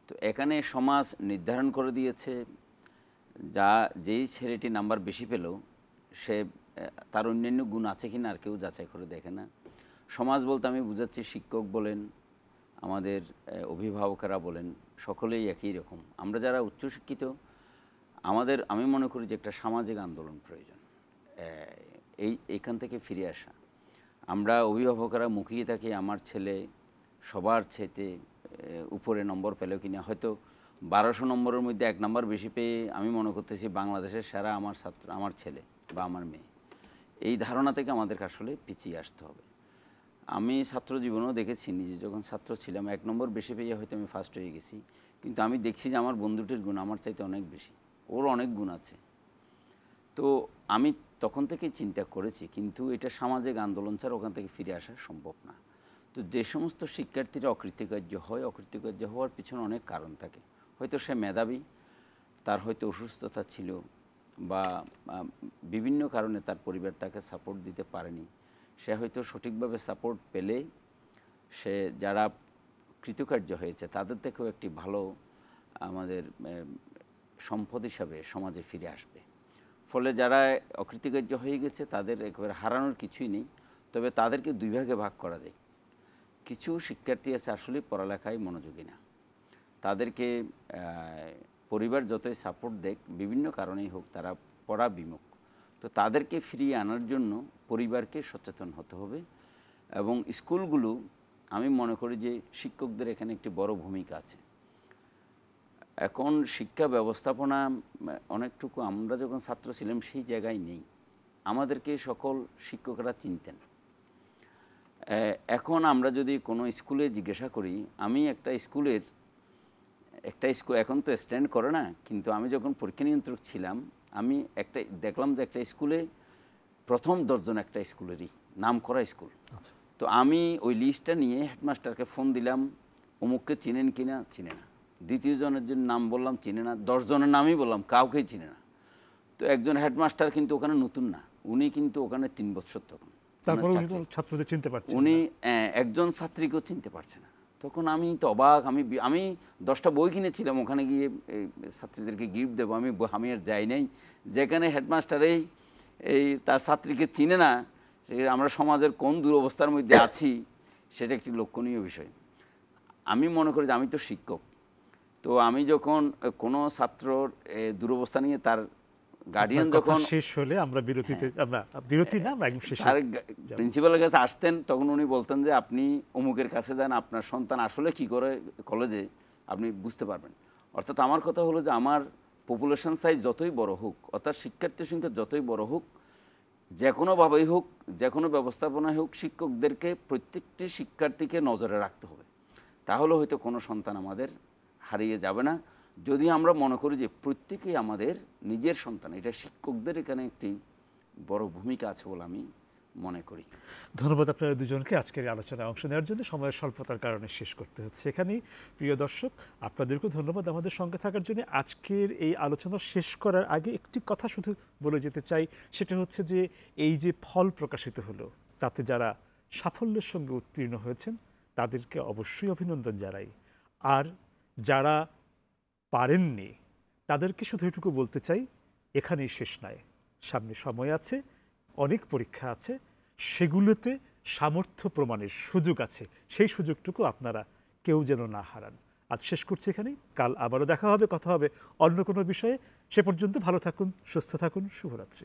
তো এখানে সমাজ নির্ধারণ করে দিয়েছে, যেই ছেলেটি নাম্বার বেশি পেল সে তার অন্যান্য গুণ আছে কিনা আর কেউ যাচাই করে দেখে না। সমাজ বলতে আমি বুঝাচ্ছি শিক্ষক বলেন, আমাদের অভিভাবকেরা বলেন, সকলেই একই রকম। আমরা যারা উচ্চশিক্ষিত, আমি মনে করি যে একটা সামাজিক আন্দোলন প্রয়োজন এইখান থেকে ফিরে আসা। আমরা অভিভাবকেরা মুখিয়ে থাকি আমার ছেলে সবার চাইতে উপরে নম্বর পেল কিনা, হয়তো 1200 নম্বরের মধ্যে 1 নম্বর বেশি পেয়ে আমি মনে করতেছি বাংলাদেশের সেরা আমার ছেলে বা আমার মেয়ে। এই ধারণা থেকে আমাদেরকে আসলে পিছিয়ে আসতে হবে। আমি ছাত্র জীবনেও দেখেছি, নিজে যখন ছাত্র ছিলাম 1 নম্বর বেশি পেয়ে হয়তো আমি ফার্স্ট হয়ে গেছি, কিন্তু আমি দেখছি যে আমার বন্ধুটির গুণ আমার চাইতে অনেক বেশি, ওর অনেক গুণ আছে। তো আমি তখন থেকেই চিন্তা করেছি, কিন্তু এটা সামাজিক আন্দোলন ছাড়া ওখান থেকে ফিরে আসা সম্ভব না। তো যে সমস্ত শিক্ষার্থীরা অকৃতকার্য হয়, অকৃতকার্য হওয়ার পিছনে অনেক কারণ থাকে। হয়তো সে মেধাবী, তার হয়তো অসুস্থতা ছিল, বা বিভিন্ন কারণে তার পরিবার তাকে সাপোর্ট দিতে পারেনি। সে হয়তো সঠিকভাবে সাপোর্ট পেলে সে যারা কৃতকার্য হয়েছে তাদের থেকেও একটি ভালো আমাদের সম্পদ হিসাবে সমাজে ফিরে আসবে। ফলে যারা অকৃতকার্য হয়ে গেছে তাদের একেবারে হারানোর কিছুই নেই, তবে তাদেরকে 2 ভাগে ভাগ করা যায়। কিছু শিক্ষার্থী আছে আসলে পড়ালেখায় মনোযোগী না, তাদেরকে পরিবার যতই সাপোর্ট দেখ, বিভিন্ন কারণেই হোক তারা পড়া বিমুখ। তো তাদেরকে ফিরিয়ে আনার জন্য পরিবারকে সচেতন হতে হবে, এবং স্কুলগুলো, আমি মনে করি যে শিক্ষকদের এখানে একটি বড় ভূমিকা আছে। এখন শিক্ষা ব্যবস্থাপনা অনেকটুকু আমরা যখন ছাত্র ছিলাম সেই জায়গায় নেই, আমাদেরকে সকল শিক্ষকরা চিনতেন। এখন আমরা যদি কোনো স্কুলে জিজ্ঞাসা করি, আমি একটা স্কুল এখন তো স্ট্যান্ড করে না, কিন্তু আমি যখন পরীক্ষা নিয়ন্ত্রক ছিলাম আমি দেখলাম যে একটা স্কুলে প্রথম 10 জন একটা স্কুলেরই নাম করা স্কুল। তো আমি ওই লিস্টটা নিয়ে হেডমাস্টারকে ফোন দিলাম, অমুককে চিনেন কিনা, চিনে না। দ্বিতীয় জনের জন্য নাম বললাম, চিনে না। 10 জনের নামই বললাম, কাউকেই চিনে না। তো একজন হেডমাস্টার কিন্তু ওখানে নতুন না, উনি কিন্তু ওখানে 3 বছর তখন, তারপর ছাত্রদের চিনতে পারছেন, উনি একজন ছাত্রীকেও চিনতে পারছে না। তখন আমি তো অবাক, আমি 10টা বই কিনেছিলাম ওখানে গিয়ে ছাত্রীদেরকে গিফট দেবো, আমি আর যাই নাই। যেখানে হেডমাস্টার এই তার ছাত্রীকে চিনে না, আমরা সমাজের কোন দুরবস্থার মধ্যে আছি সেটা একটি লক্ষণীয় বিষয়। আমি মনে করি যে আমি তো শিক্ষক, তো আমি যখন কোনো ছাত্রর দুরবস্থা নিয়ে তার গার্ডিয়ান যখন শেষ হলে আমরা বিরতিতে, আমরা বিরতি না, আমরা একদম শেষ, তার প্রিন্সিপালের কাছে আসতেন, তখন উনি বলতেন যে আপনি অমুকের কাছে যান, আপনার সন্তান আসলে কি করে কলেজে আপনি বুঝতে পারবেন। অর্থাৎ আমার কথা হলো যে আমার পপুলেশন সাইজ যতই বড় হোক, অর্থাৎ শিক্ষার্থীর সংখ্যা যতই বড় হোক, যে কোনোভাবেই হোক, যে কোনো ব্যবস্থাপনায় হোক, শিক্ষকদেরকে প্রত্যেকটি শিক্ষার্থীকে নজরে রাখতে হবে। তাহলে হয়তো কোনো সন্তান আমাদের হারিয়ে যাবে না। যদি আমরা মনে করি যে প্রত্যেকেই আমাদের নিজের সন্তান, এটা শিক্ষকদের এখানে একটি বড় ভূমিকা আছে বলে আমি মনে করি। ধন্যবাদ আপনারা দুজনকে আজকের আলোচনায় অংশ নেওয়ার জন্য। সময়ের স্বল্পতার কারণে শেষ করতে হচ্ছে এখানেই। প্রিয় দর্শক, আপনাদেরকেও ধন্যবাদ আমাদের সঙ্গে থাকার জন্য। আজকের এই আলোচনা শেষ করার আগে একটি কথা শুধু বলে যেতে চাই, সেটা হচ্ছে যে এই যে ফল প্রকাশিত হলো, তাতে যারা সাফল্যের সঙ্গে উত্তীর্ণ হয়েছেন তাদেরকে অবশ্যই অভিনন্দন জানাই। আর যারা পারেননি তাদেরকে শুধু এটুকু বলতে চাই, এখানেই শেষ নয়, সামনে সময় আছে, অনেক পরীক্ষা আছে, সেগুলোতে সামর্থ্য প্রমাণের সুযোগ আছে। সেই সুযোগটুকু আপনারা কেউ যেন না হারান। আজ শেষ করছি এখানেই। কাল আবারও দেখা হবে, কথা হবে অন্য কোনো বিষয়ে। সে পর্যন্ত ভালো থাকুন, সুস্থ থাকুন, শুভরাত্রি।